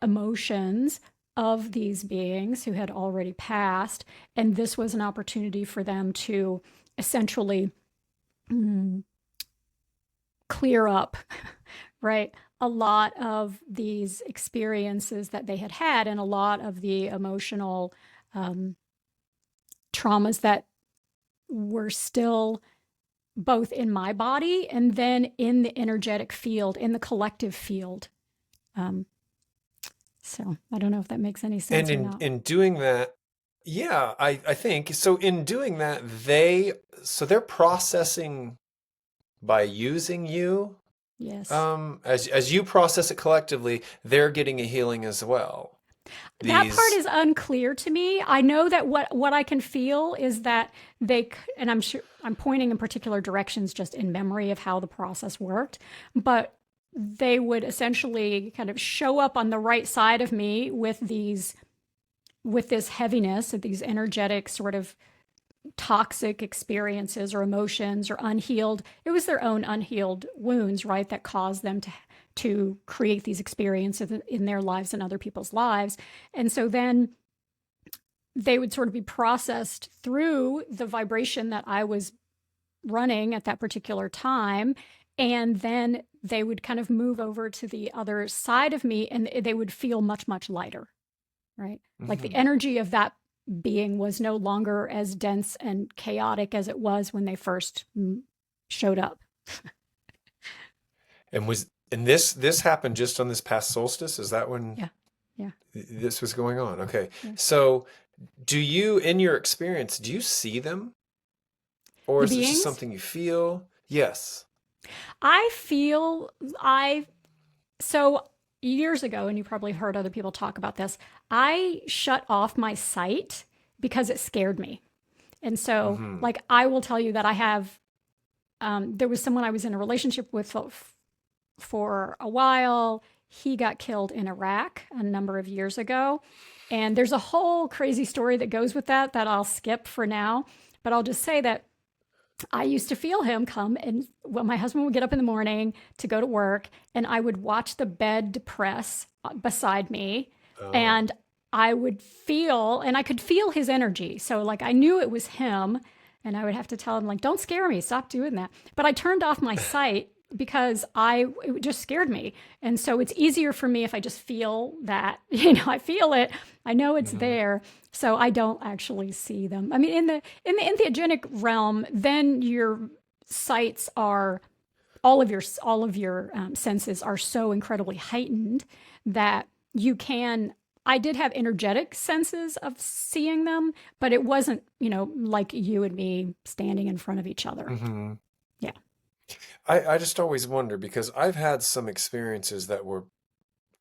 emotions of these beings who had already passed. And this was an opportunity for them to essentially clear up, right? a lot of these experiences that they had had and a lot of the emotional um, traumas that were still both in my body and then in the energetic field, in the collective field. Um, so I don't know if that makes any And sense or not. in doing that, yeah, I think so. In doing that, they're processing by using you. Yes. As you process it collectively, they're getting a healing as well. That part These, is unclear to me. I know that what I can feel is that and I'm sure I'm pointing in particular directions just in memory of how the process worked, but they would essentially kind of show up on the right side of me with this heaviness, of these energetic sort of toxic experiences or emotions or unhealed. It was their own unhealed wounds, right, that caused them to create these experiences in their lives and other people's lives. And so then they would sort of be processed through the vibration that I was running at that particular time. And then they would kind of move over to the other side of me and they would feel much, much lighter, right? Like the mhm. energy of that being was no longer as dense and chaotic as it was when they first showed up. And this happened just on this past solstice? Is that when Yeah. Yeah. this was going on? Okay. Yeah. So, do you, in your experience, do you see them, or The is it just beings, something you feel? Yes. I feel I so years ago, and you probably heard other people talk about this, I shut off my sight because it scared me. And so, Hmm. like, I will tell you that I have, there was someone I was in a relationship with for a while. He got killed in Iraq a number of years ago. And there's a whole crazy story that goes with that I'll skip for now. But I'll just say that I used to feel him come, and when my husband would get up in the morning to go to work, and I would watch the bed depress beside me, Oh. and I would feel, and I could feel his energy. So, like, I knew it was him, and I would have to tell him, like, don't scare me, stop doing that. But I turned off my sight because it just scared me. And so it's easier for me if I just feel that, I feel it, I know it's Hmm. there. So I don't actually see them. I mean, in the entheogenic realm, then your sights are all of your senses are so incredibly heightened that you can. I did have energetic senses of seeing them, but it wasn't, like you and me standing in front of each other. Hmm. Yeah. I just always wonder because I've had some experiences that were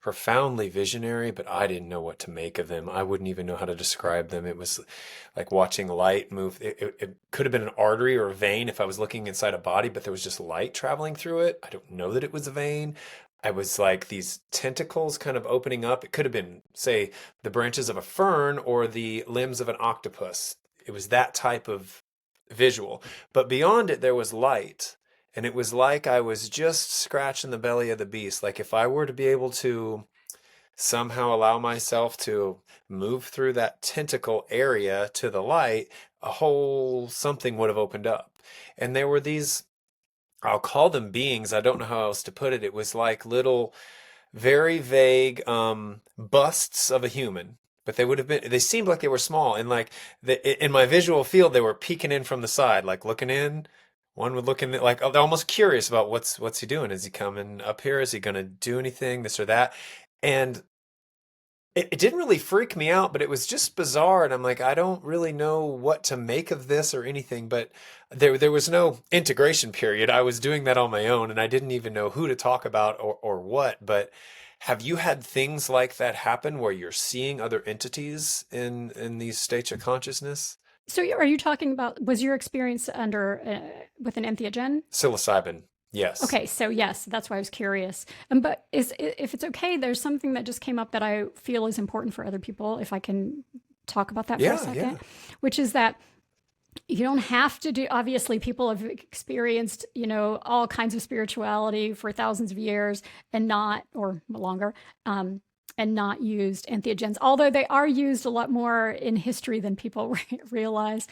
profoundly visionary, but I didn't know what to make of them. I wouldn't even know how to describe them. It was like watching light move. It could have been an artery or a vein if I was looking inside a body, but there was just light traveling through it. I don't know that it was a vein. I was like these tentacles kind of opening up. It could have been, say, the branches of a fern or the limbs of an octopus. It was that type of visual. But beyond it, there was light. And it was like I was just scratching the belly of the beast. Like if I were to be able to somehow allow myself to move through that tentacle area to the light, a whole something would have opened up. And there were these, I'll call them beings. I don't know how else to put it. It was like little, very vague busts of a human. But they seemed like they were small. And like in my visual field, they were peeking in from the side, like looking in. One would look in, like, oh, they're almost curious about what's he doing? Is he coming up here? Is he going to do anything, this or that? And it didn't really freak me out, but it was just bizarre. And I'm like, I don't really know what to make of this or anything. But there was no integration period. I was doing that on my own, and I didn't even know who to talk about or what. But have you had things like that happen where you're seeing other entities in these states of consciousness? So are you talking about, was your experience under with an entheogen? Psilocybin, yes. Okay, so yes, that's why I was curious. But if it's okay, there's something that just came up that I feel is important for other people, if I can talk about that for a Yeah, second, yeah. which is that you don't have to do, obviously people have experienced, all kinds of spirituality for thousands of years and not, or longer. and not used entheogens, although they are used a lot more in history than people realize.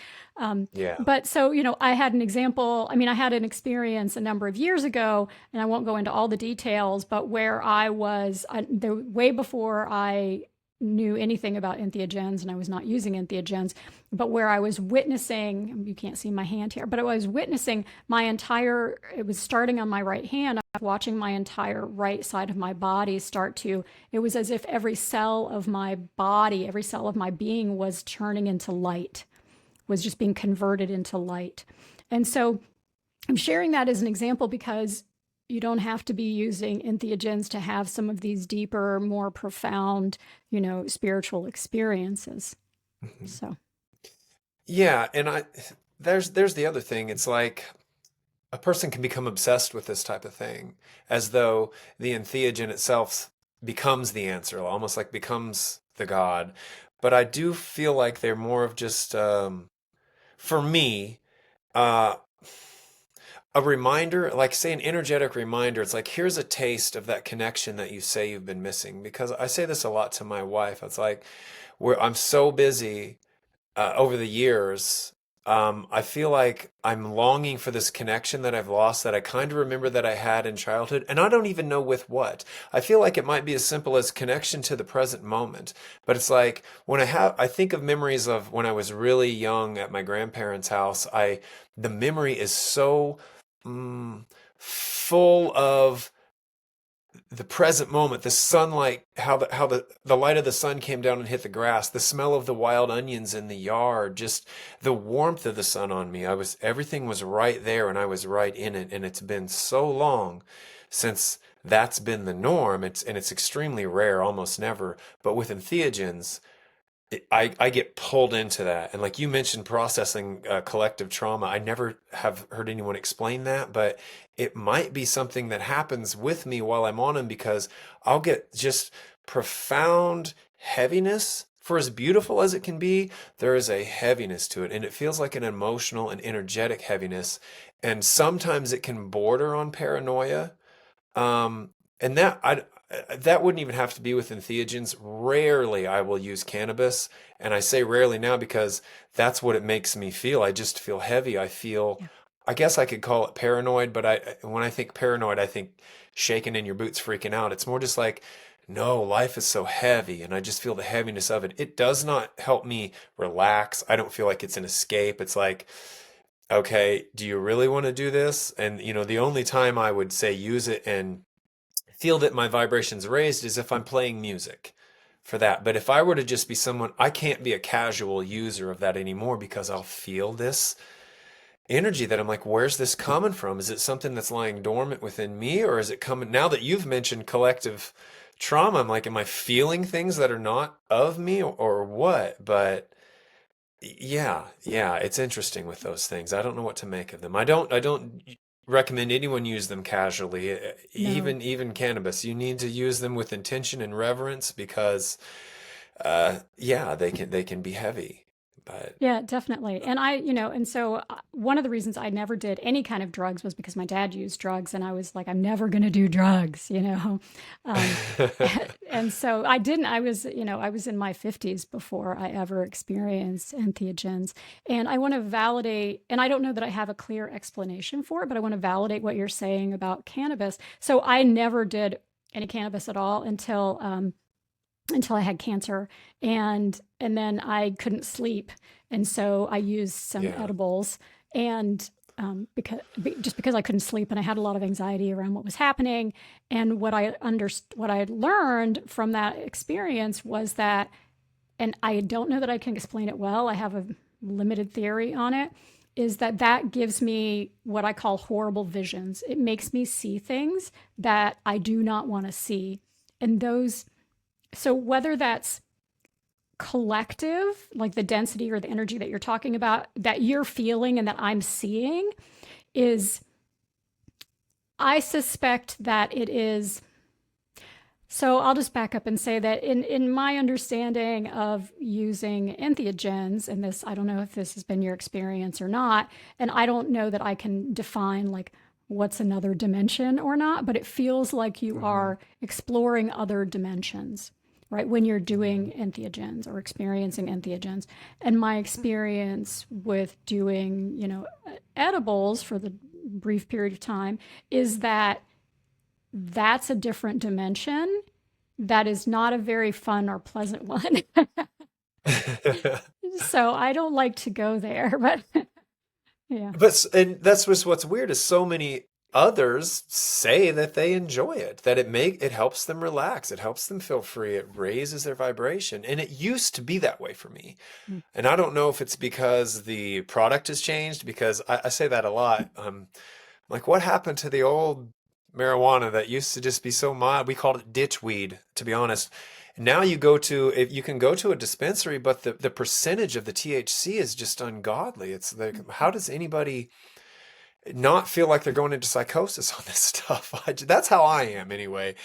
Yeah. But so, I had an example. I mean, I had an experience a number of years ago, and I won't go into all the details, but where I was way before I knew anything about entheogens, and I was not using entheogens, but where I was witnessing, you can't see my hand here, but I was witnessing it was starting on my right hand. I was watching my entire right side of my body it was as if every cell of my body, every cell of my being was turning into light, was just being converted into light. And so I'm sharing that as an example because you don't have to be using entheogens to have some of these deeper, more profound, spiritual experiences. Mhm. So, Yeah, and there's the other thing. It's like a person can become obsessed with this type of thing, as though the entheogen itself becomes the answer, almost like becomes the God. But I do feel like they're more of just, for me, uh, a reminder, like say an energetic reminder. It's like, here's a taste of that connection that you say you've been missing. Because I say this a lot to my wife. It's like, where I'm so busy over the years, I feel like I'm longing for this connection that I've lost that I kind of remember that I had in childhood, and I don't even know with what. I feel like it might be as simple as connection to the present moment, but it's like I think of memories of when I was really young at my grandparents' house. The memory is so mm, full of the present moment, the sunlight, how the light of the sun came down and hit the grass, the smell of the wild onions in the yard, just the warmth of the sun on me. Everything was right there and I was right in it. And it's been so long since that's been the norm. It's extremely rare, almost never. But with entheogens, I get pulled into that. And like you mentioned, processing collective trauma, I never have heard anyone explain that, but it might be something that happens with me while I'm on them because I'll get just profound heaviness. For as beautiful as it can be, there is a heaviness to it, and it feels like an emotional and energetic heaviness. And sometimes it can border on paranoia. Um, and that wouldn't even have to be with entheogens. Rarely I will use cannabis, and I say rarely now because that's what it makes me feel. I just feel heavy. yeah. I guess I could call it paranoid, but when I think paranoid, I think shaking in your boots, freaking out. It's more just like, no, life is so heavy, and I just feel the heaviness of it. It does not help me relax. I don't feel like it's an escape. It's like, okay, do you really want to do this? And the only time I would say use it and feel that my vibrations raised is if I'm playing music for that. But if I were to just be someone, I can't be a casual user of that anymore because I'll feel this energy that I'm like, where's this coming from? Is it something that's lying dormant within me, or is it coming now that you've mentioned collective trauma? I'm like, am I feeling things that are not of me, or what? But yeah, yeah, it's interesting with those things. I don't know what to make of them. I don't recommend anyone use them casually. No. Even cannabis. You need to use them with intention and reverence because yeah, they can be heavy. But Yeah, definitely. And and so one of the reasons I never did any kind of drugs was because my dad used drugs, and I was like, I'm never going to do drugs. Um, and so I didn't. I was in my 50s before I ever experienced entheogens. And I want to validate, and I don't know that I have a clear explanation for it, but I want to validate what you're saying about cannabis. So I never did any cannabis at all until I had cancer, and then I couldn't sleep, and so I used some yeah. edibles, and just because I couldn't sleep and I had a lot of anxiety around what was happening, and what I learned from that experience was that, and I don't know that I can explain it well. I have a limited theory on it. Is that gives me what I call horrible visions. It makes me see things that I do not want to see, and those so whether that's collective, like the density or the energy that you're talking about, that you're feeling and that I'm seeing, is I suspect that it is. So I'll just back up and say that in my understanding of using entheogens, and this, I don't know if this has been your experience or not, and I don't know that I can define like what's another dimension or not, but it feels like you Hmm. are exploring other dimensions. right? When you're Mhm. doing entheogens or experiencing entheogens. And my experience with doing, edibles for the brief period of time is that that's a different dimension that is not a very fun or pleasant one. So I don't like to go there, but yeah. And that's what's weird is so many others say that they enjoy it, that it helps them relax, it helps them feel free, it raises their vibration. And it used to be that way for me. And I don't know if it's because the product has changed, because I say that a lot. Like, what happened to the old marijuana that used to just be so mild? We called it ditch weed, to be honest. Now if you can go to a dispensary, but the percentage of the THC is just ungodly. It's like, how does anybody not feel like they're going into psychosis on this stuff? That's how I am anyway.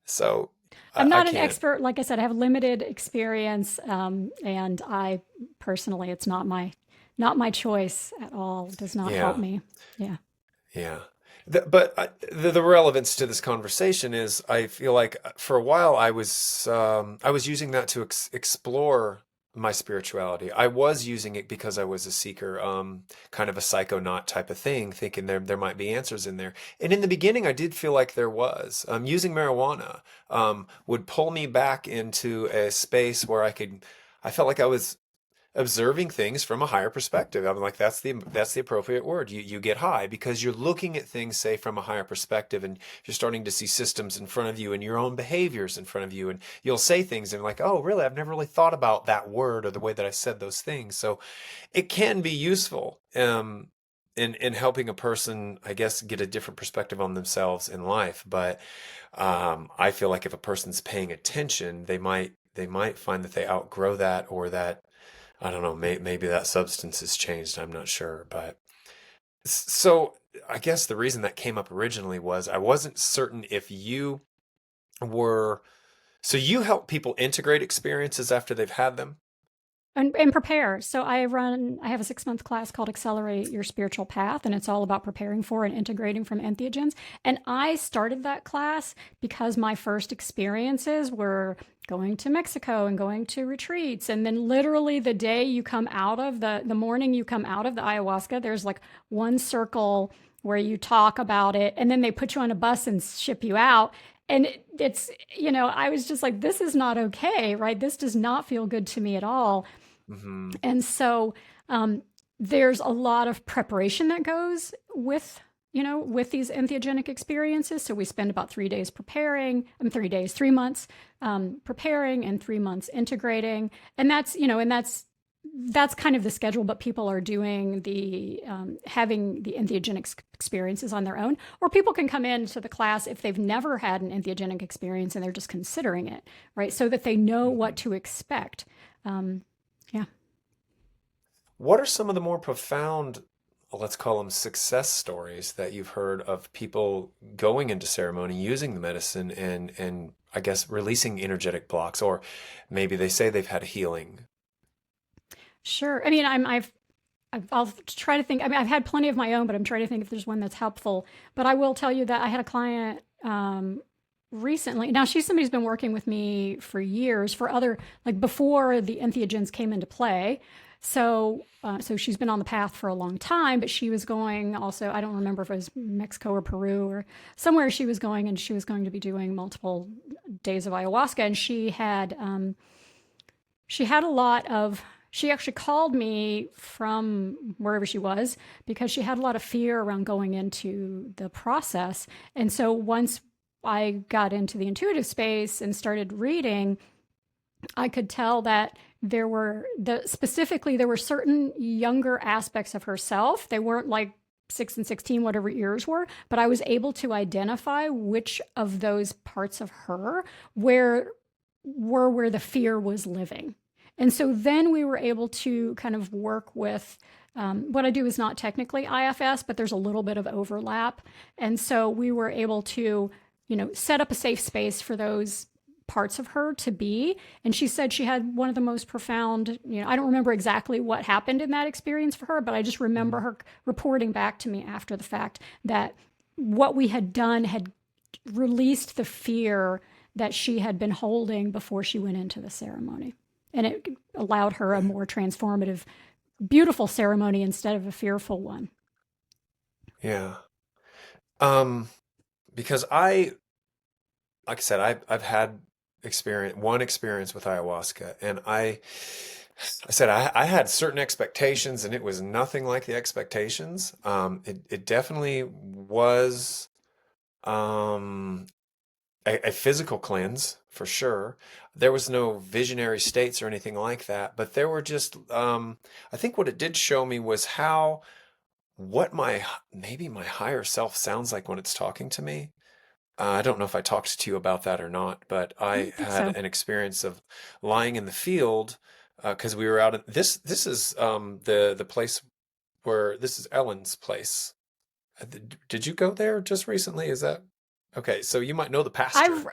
So I'm I not an can't. expert. Like I said, I have limited experience, and I personally, it's not my choice at all. It does not help Yeah. me. Yeah. Yeah. The relevance to this conversation is I feel like for a while I was using that to explore my spirituality. I was using it because I was a seeker, kind of a psychonaut type of thing, thinking there might be answers in there. And in the beginning, I did feel like there was. Using marijuana would pull me back into a space where I felt like I was observing things from a higher perspective. I'm like, that's the appropriate word. You get high because you're looking at things, say, from a higher perspective, and you're starting to see systems in front of you and your own behaviors in front of you, and you'll say things and like, oh, really? I've never really thought about that word or the way that I said those things. So it can be useful. In helping a person, I guess, get a different perspective on themselves in life. But I feel like if a person's paying attention, they might find that they outgrow that, or that I don't know, maybe that substance has changed. I'm not sure. But so I guess the reason that came up originally was I wasn't certain if you were, so you help people integrate experiences after they've had them. And prepare. So I have a 6-month class called Accelerate Your Spiritual Path, and it's all about preparing for and integrating from entheogens. And I started that class because my first experiences were going to Mexico and going to retreats. And then literally the day you come out of the morning you come out of the ayahuasca, there's like one circle where you talk about it, and then they put you on a bus and ship you out. And it's, I was just like, this is not okay, right? This does not feel good to me at all. Hmm. And so there's a lot of preparation that goes with these entheogenic experiences. So we spend about 3 days preparing, 3 days, 3 months preparing, and 3 months integrating. And that's kind of the schedule, but people are doing having the entheogenic experiences on their own, or people can come into the class if they've never had an entheogenic experience and they're just considering it, right? So that they know what Hmm. to expect. Um, yeah. What are some of the more profound, let's call them success stories that you've heard of people going into ceremony, using the medicine, and I guess releasing energetic blocks, or maybe they say they've had healing. Sure. I mean, I'll try to think. I mean, I've had plenty of my own, but I'm trying to think if there's one that's helpful. But I will tell you that I had a client recently. Now, she's somebody who's been working with me for years, for other, like before the entheogens came into play. So she's been on the path for a long time, but she was going also, I don't remember if it was Mexico or Peru or somewhere she was going, and she was going to be doing multiple days of ayahuasca. And she had a lot of, she actually called me from wherever she was because she had a lot of fear around going into the process. And so once I got into the intuitive space and started reading, I could tell that there were certain younger aspects of herself. They weren't like 6 and 16, whatever years were, but I was able to identify which of those parts of her where the fear was living. And so then we were able to kind of work with what I do is not technically IFS, but there's a little bit of overlap. And so we were able to, set up a safe space for those parts of her to be. And she said she had one of the most profound, I don't remember exactly what happened in that experience for her, but I just remember Mhm. her reporting back to me after the fact that what we had done had released the fear that she had been holding before she went into the ceremony. And it allowed her a more transformative, beautiful ceremony instead of a fearful one. Yeah. Um, because like I said, I've had one experience with ayahuasca, and I said I had certain expectations, and it was nothing like the expectations. It definitely was um, a physical cleanse for sure. There was no visionary states or anything like that, but there were just I think what it did show me was how what maybe my higher self sounds like when it's talking to me. I don't know if I talked to you about that or not, but I don't I think had so. an experience of lying in the field because we were out in this is the place where this is Ellen's place. Did you go there just recently? Is that okay? So you might know the I've pasture.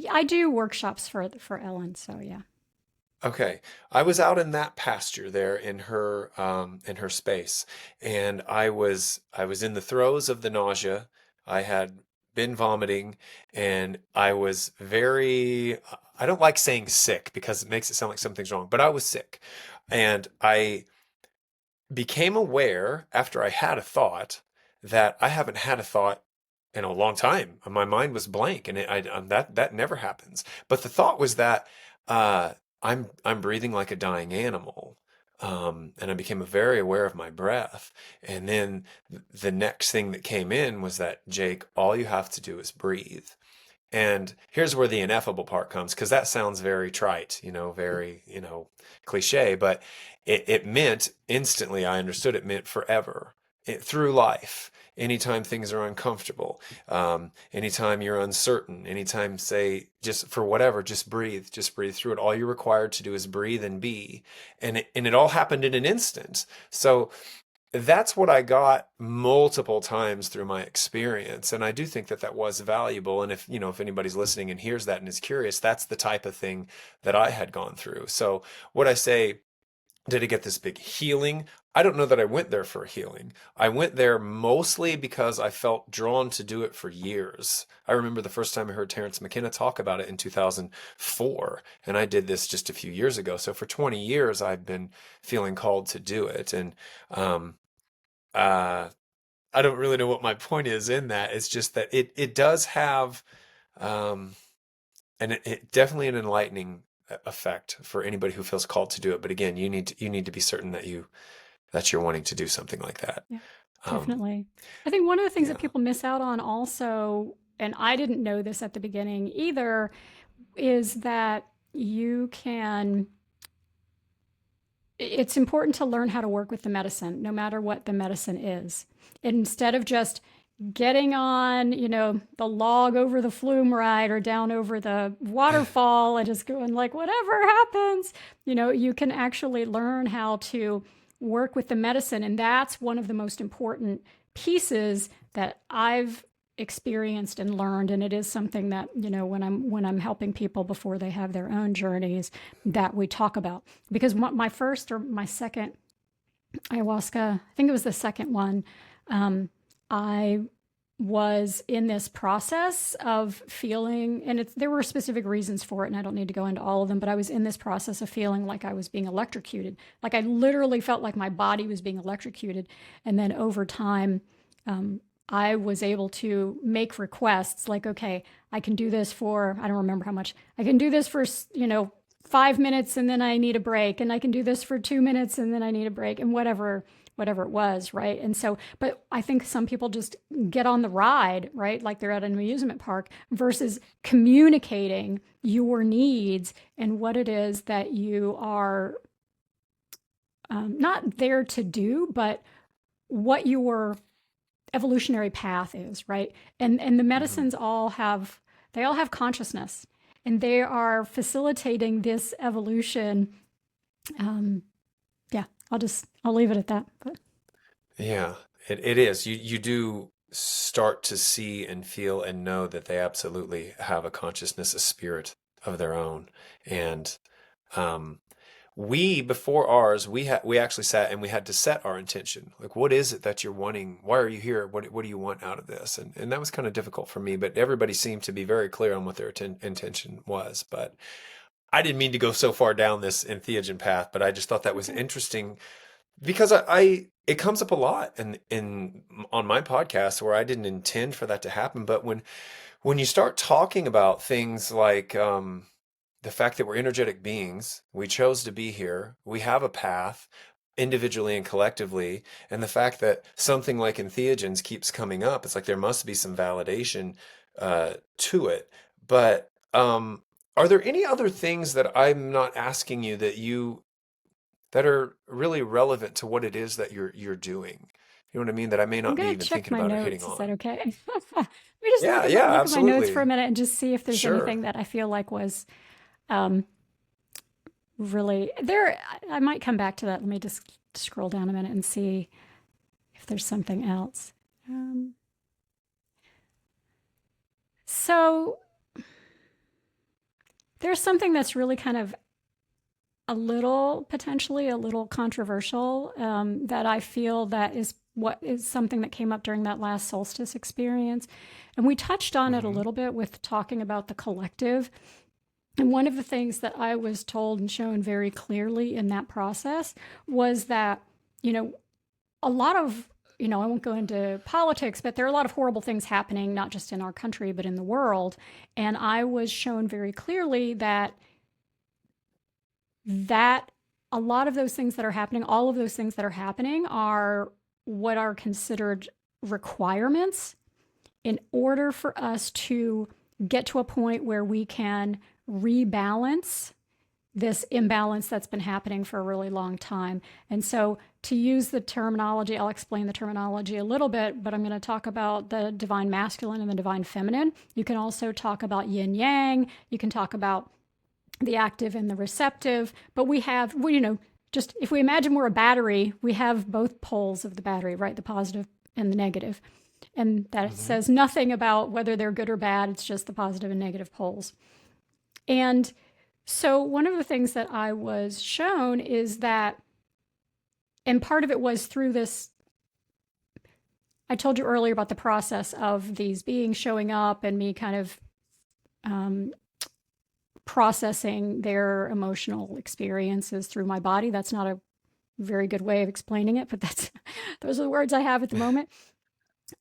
I do workshops for Ellen, so yeah. Okay, I was out in that pasture there in her space, and I was in the throes of the nausea. I had been vomiting, and I was very I don't like saying sick because it makes it sound like something's wrong, but I was sick, and I became aware after I had a thought that I haven't had a thought in a long time. My mind was blank, and that never happens. But the thought was that uh, I'm breathing like a dying animal, and I became very aware of my breath. And then the next thing that came in was that Jake, all you have to do is breathe. And here's where the ineffable part comes, because that sounds very trite, very, cliche, but it meant instantly, I understood it meant forever, through life. Anytime things are uncomfortable, anytime you're uncertain, anytime, say, just for whatever, just breathe through it. All you're required to do is breathe and be. And it all happened in an instant. So that's what I got multiple times through my experience. And I do think that that was valuable. And if anybody's listening and hears that and is curious, that's the type of thing that I had gone through. So would I say, did I get this big healing? I don't know that I went there for a healing. I went there mostly because I felt drawn to do it for years. I remember the first time I heard Terrence McKenna talk about it in 2004, and I did this just a few years ago. So for 20 years, I've been feeling called to do it. And um, uh, I don't really know what my point is in that. It's just that it does have um, it definitely an enlightening effect for anybody who feels called to do it. But again, you need to be certain that you're wanting to do something like that. Yeah, Um, definitely. I think one of the things that yeah. people miss out on also, and I didn't know this at the beginning either, is that you can it's important to learn how to work with the medicine, no matter what the medicine is. Instead of just getting on, the log over the flume ride or down over the waterfall and just going like, whatever happens, you can actually learn how to work with the medicine. And that's one of the most important pieces that I've experienced and learned. And it is something that, when I'm helping people before they have their own journeys, that we talk about. Because my first or my second ayahuasca, I think it was the second one, I was in this process of feeling, and there were specific reasons for it, and I don't need to go into all of them, but I was in this process of feeling like I was being electrocuted. Like I literally felt like my body was being electrocuted. And then over time, I was able to make requests like, okay, I can do this for, I don't remember how much, I can do this for, 5 minutes and then I need a break. And I can do this for 2 minutes and then I need a break, and whatever it was, right? And so, but I think some people just get on the ride, right? Like they're at an amusement park versus communicating your needs and what it is that you are not there to do, but what your evolutionary path is, right? And the Mhm. medicines all have consciousness, and they are facilitating this evolution. Um, yeah, I'll leave it at that. But Yeah, it is. You do start to see and feel and know that they absolutely have a consciousness, a spirit of their own. And um, we before ours we actually sat and we had to set our intention. Like, what is it that you're wanting? Why are you here? What do you want out of this? And that was kind of difficult for me, but everybody seemed to be very clear on what their intention was. But I didn't mean to go so far down this entheogen path, but I just thought that was Okay. interesting because I it comes up a lot in on my podcast where I didn't intend for that to happen. But when you start talking about things like the fact that we're energetic beings, we chose to be here, we have a path individually and collectively, and the fact that something like entheogens keeps coming up, it's like there must be some validation to it. But are there any other things that I'm not asking you that are really relevant to what it is that you're doing? You know what I mean? That I may I'm not be going to even check thinking my about or hitting notes. Is that on. okay? Let me just Yeah, yeah, look at my notes for a absolutely. minute and just see if there's anything Sure. that I feel like was um, really there. I might come back to that. Let me just scroll down a minute and see if there's something else. Um, so there's something that's really kind of potentially a little controversial that I feel that is what is something that came up during that last solstice experience. And we touched on it a Hmm. little bit with talking about the collective. And one of the things that I was told and shown very clearly in that process was that, you know, a lot of, I won't go into politics, but there are a lot of horrible things happening, not just in our country, but in the world. And I was shown very clearly that a lot of those things that are happening, all of those things that are happening are what are considered requirements in order for us to get to a point where we can rebalance this imbalance that's been happening for a really long time. And so, to use the terminology, I'll explain the terminology a little bit, but I'm going to talk about the divine masculine and the divine feminine. You can also talk about yin yang. You can talk about the active and the receptive. But just if we imagine we're a battery, we have both poles of the battery, right? The positive and the negative. And that Hmm. says nothing about whether they're good or bad. It's just the positive and negative poles. And so, one of the things that I was shown is that, and part of it was through this. I told you earlier about the process of these beings showing up and me kind of um, processing their emotional experiences through my body. That's not a very good way of explaining it, but that's those are the words I have at the moment.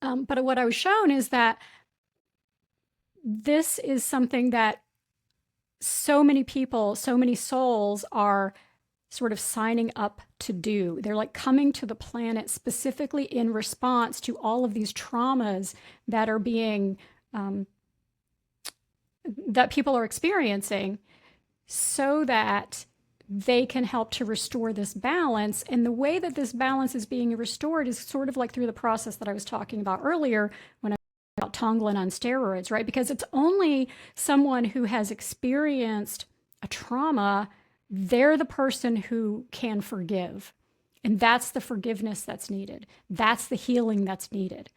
But what I was shown is that this is something that so many people, so many souls are sort of signing up to do. They're like coming to the planet specifically in response to all of these traumas that are being, um, that people are experiencing so that they can help to restore this balance. And the way that this balance is being restored is sort of like through the process that I was talking about earlier when I was about Tonglen on steroids, right? Because it's only someone who has experienced a trauma, they're the person who can forgive. And that's the forgiveness that's needed. That's the healing that's needed.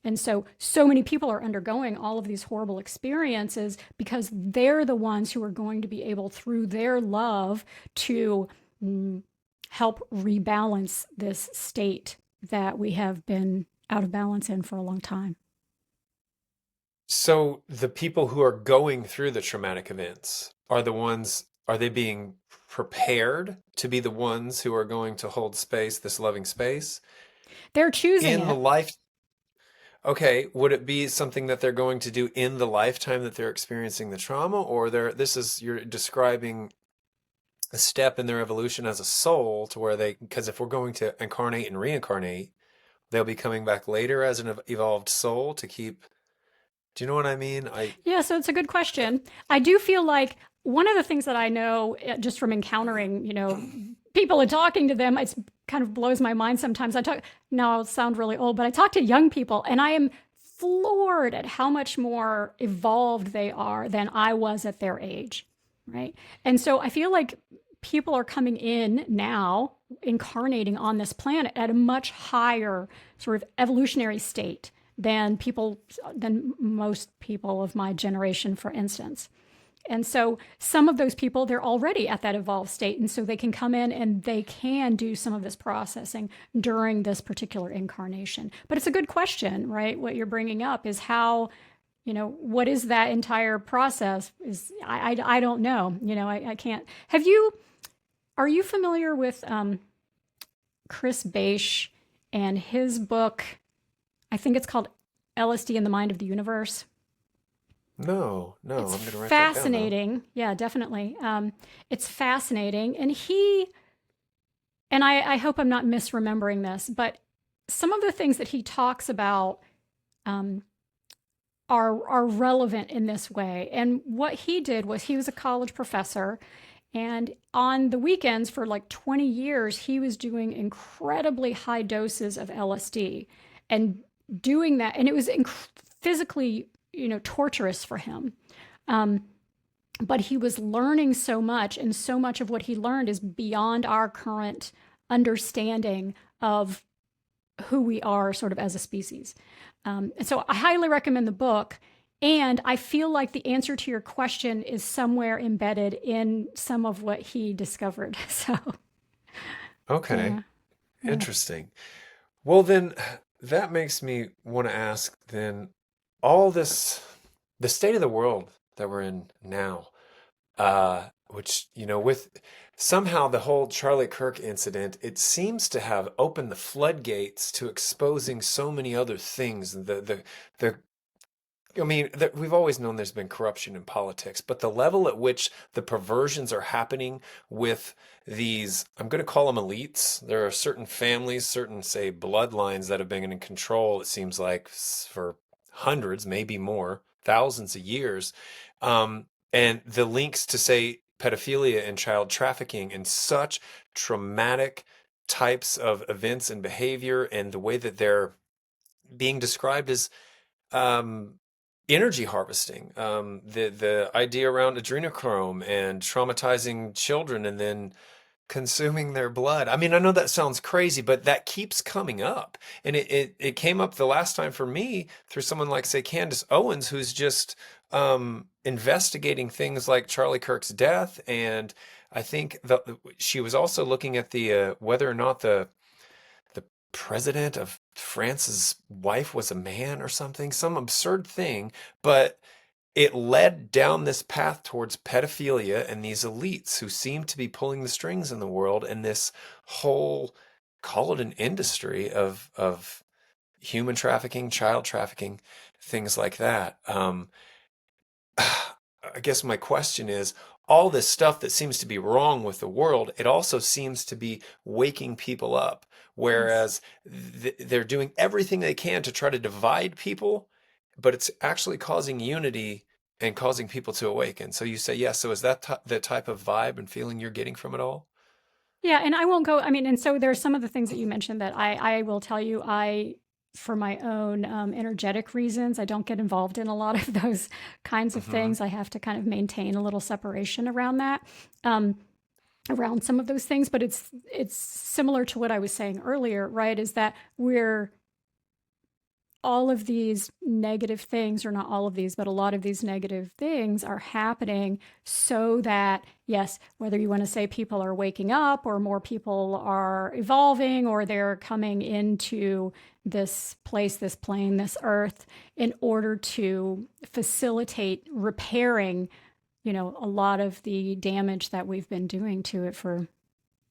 And so many people are undergoing all of these horrible experiences because they're the ones who are going to be able, through their love, to mm, help rebalance this state that we have been out of balance in for a long time. So the people who are going through the traumatic events are the ones, are they being prepared to be the ones who are going to hold space, this loving space They're choosing in the it. life? Okay, would it be something that they're going to do in the lifetime that they're experiencing the trauma, or this is, you're describing a step in their evolution as a soul to where they, because if we're going to incarnate and reincarnate, they'll be coming back later as an evolved soul to keep, do you know what I mean? Yeah, so it's a good question. I do feel like one of the things that I know just from encountering, people and talking to them, it's kind of blows my mind sometimes. Now I'll sound really old, but I talk to young people and I am floored at how much more evolved they are than I was at their age, right? And so I feel like people are coming in now, incarnating on this planet at a much higher sort of evolutionary state than most people of my generation, for instance. And so some of those people, they're already at that evolved state. And so they can come in and they can do some of this processing during this particular incarnation. But it's a good question, right? What you're bringing up is how, what is that entire process? I don't know. I can't. Are you familiar with Chris Bache and his book? I think it's called LSD in the Mind of the Universe. No, no, It's I'm going to write that down though. fascinating. Yeah, definitely. It's fascinating. And I hope I'm not misremembering this, but some of the things that he talks about um, are relevant in this way. And what he did was he was a college professor, and on the weekends for like 20 years, he was doing incredibly high doses of LSD and doing that. And it was physically, torturous for him. Um, but he was learning so much, and so much of what he learned is beyond our current understanding of who we are sort of as a species. And so I highly recommend the book. And I feel like the answer to your question is somewhere embedded in some of what he discovered. So, Okay, yeah, yeah. interesting. Well, then that makes me want to ask then all this, the state of the world that we're in now, which, with somehow the whole Charlie Kirk incident, it seems to have opened the floodgates to exposing so many other things. The I mean, we've always known there's been corruption in politics, but the level at which the perversions are happening with these, I'm going to call them elites. There are certain families, certain, say, bloodlines that have been in control, it seems like, for hundreds, maybe more, thousands of years. And the links to, say, pedophilia and child trafficking and such traumatic types of events and behavior, and the way that they're being described as um, energy harvesting, the idea around adrenochrome and traumatizing children and then consuming their blood. I mean, I know that sounds crazy, but that keeps coming up. And it came up the last time for me through someone like, say, Candace Owens, who's just investigating things like Charlie Kirk's death. And I think she was also looking at the whether or not the president of France's wife was a man or something, some absurd thing, but it led down this path towards pedophilia and these elites who seem to be pulling the strings in the world, and this whole, call it an industry of human trafficking, child trafficking, things like that. I guess my question is, all this stuff that seems to be wrong with the world, it also seems to be waking people up. Yes. Whereas they're doing everything they can to try to divide people, but it's actually causing unity and causing people to awaken. So you say, yes. So is that the type of vibe and feeling you're getting from it all? Yeah, and I won't go. I mean, and so there's some of the things that you mentioned that I will tell you, for my own energetic reasons, I don't get involved in a lot of those kinds of Hmm. things. I have to kind of maintain a little separation around that, um, around some of those things. But it's similar to what I was saying earlier, right? Is that we're all of these negative things, or not all of these, but a lot of these negative things are happening so that, yes, whether you want to say people are waking up or more people are evolving or they're coming into this place, this plane, this earth, in order to facilitate repairing, a lot of the damage that we've been doing to it for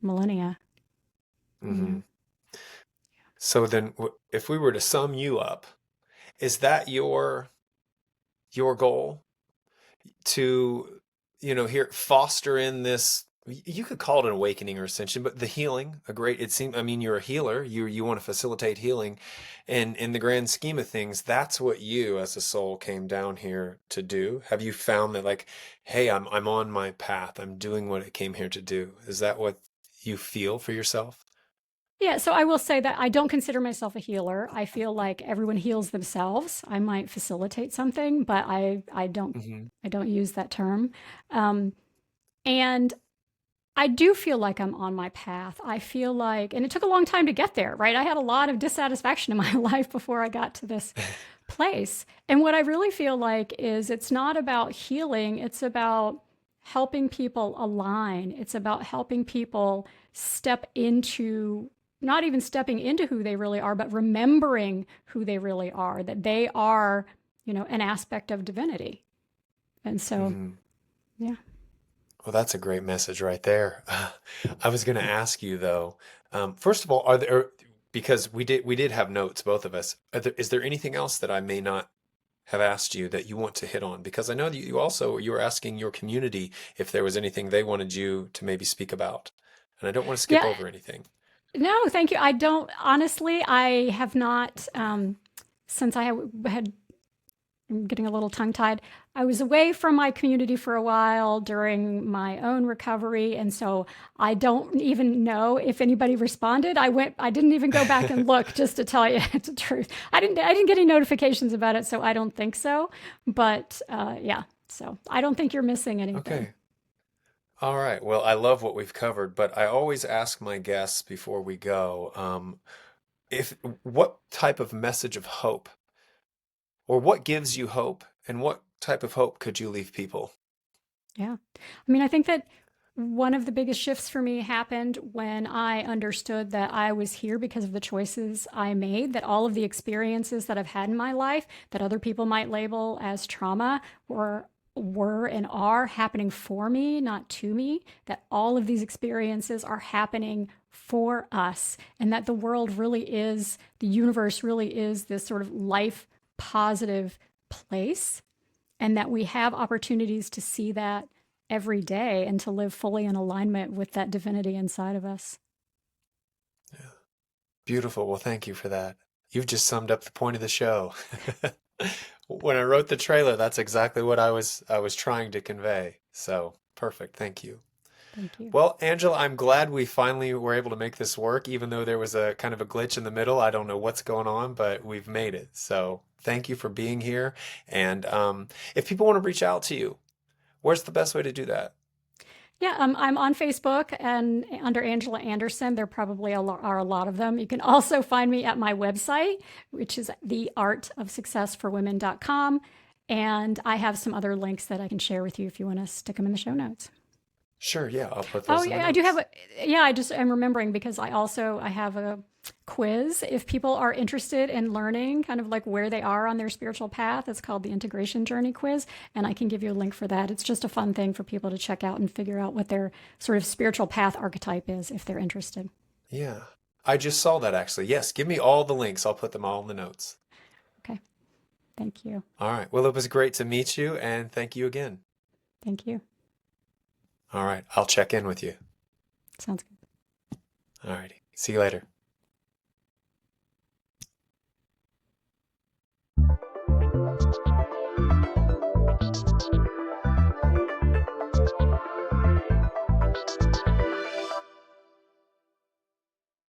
millennia. Yeah. Hmm. So then, if we were to sum you up, is that your goal? To here foster in this, you could call it an awakening or ascension, but the healing, a great, it seems, I mean, you're a healer, you want to facilitate healing, and in the grand scheme of things, that's what you as a soul came down here to do. Have you found that, like, hey, I'm on my path, I'm doing what I came here to do? Is that what you feel for yourself? Yeah, so I will say that I don't consider myself a healer. I feel like everyone heals themselves. I might facilitate something, but Hmm. I don't use that term. Um, and I do feel like I'm on my path. I feel like, and it took a long time to get there, right? I had a lot of dissatisfaction in my life before I got to this place. And what I really feel like is it's not about healing, it's about helping people align. It's about helping people step into, not even stepping into who they really are, but remembering who they really are, that they are, an aspect of divinity. And so, Hmm. yeah. Well, that's a great message right there. I was going to ask you though, first of all, because we did have notes, both of us. Is there anything else that I may not have asked you that you want to hit on? Because I know that you were asking your community if there was anything they wanted you to maybe speak about, and I don't want to skip Yeah. over anything. No, thank you. I don't, honestly, I have not, since had I'm getting a little tongue tied. I was away from my community for a while during my own recovery. And so I don't even know if anybody responded. I didn't even go back and look just to tell you the truth. I didn't get any notifications about it. So I don't think so. But yeah, so I don't think you're missing anything. Okay. All right. Well, I love what we've covered, but I always ask my guests before we go, if what type of message of hope or what gives you hope and what type of hope could you leave people? Yeah. I mean, I think that one of the biggest shifts for me happened when I understood that I was here because of the choices I made, that all of the experiences that I've had in my life that other people might label as trauma were and are happening for me, not to me, that all of these experiences are happening for us, and that the universe really is this sort of life positive place, and that we have opportunities to see that every day and to live fully in alignment with that divinity inside of us. Yeah. Beautiful. Well, thank you for that. You've just summed up the point of the show. When I wrote the trailer, that's exactly what I was trying to convey. So, perfect. Thank you. Thank you. Well, Angela, I'm glad we finally were able to make this work, even though there was a kind of a glitch in the middle. I don't know what's going on, but we've made it. So, thank you for being here. And if people want to reach out to you, where's the best way to do that? Yeah, I'm on Facebook and under Angela Anderson. There probably are a lot of them. You can also find me at my website, which is theartofsuccessforwomen.com. And I have some other links that I can share with you if you want to stick them in the show notes. Sure, yeah, I'll put Oh, those in the yeah, I do have notes. a, yeah, I just am remembering because I have a quiz. If people are interested in learning kind of like where they are on their spiritual path, it's called the Integration Journey Quiz. And I can give you a link for that. It's just a fun thing for people to check out and figure out what their sort of spiritual path archetype is if they're interested. Yeah. I just saw that actually. Yes, give me all the links. I'll put them all in the notes. Okay. Thank you. All right. Well, it was great to meet you, and thank you again. Thank you. All right. I'll check in with you. Sounds good. All righty. See you later.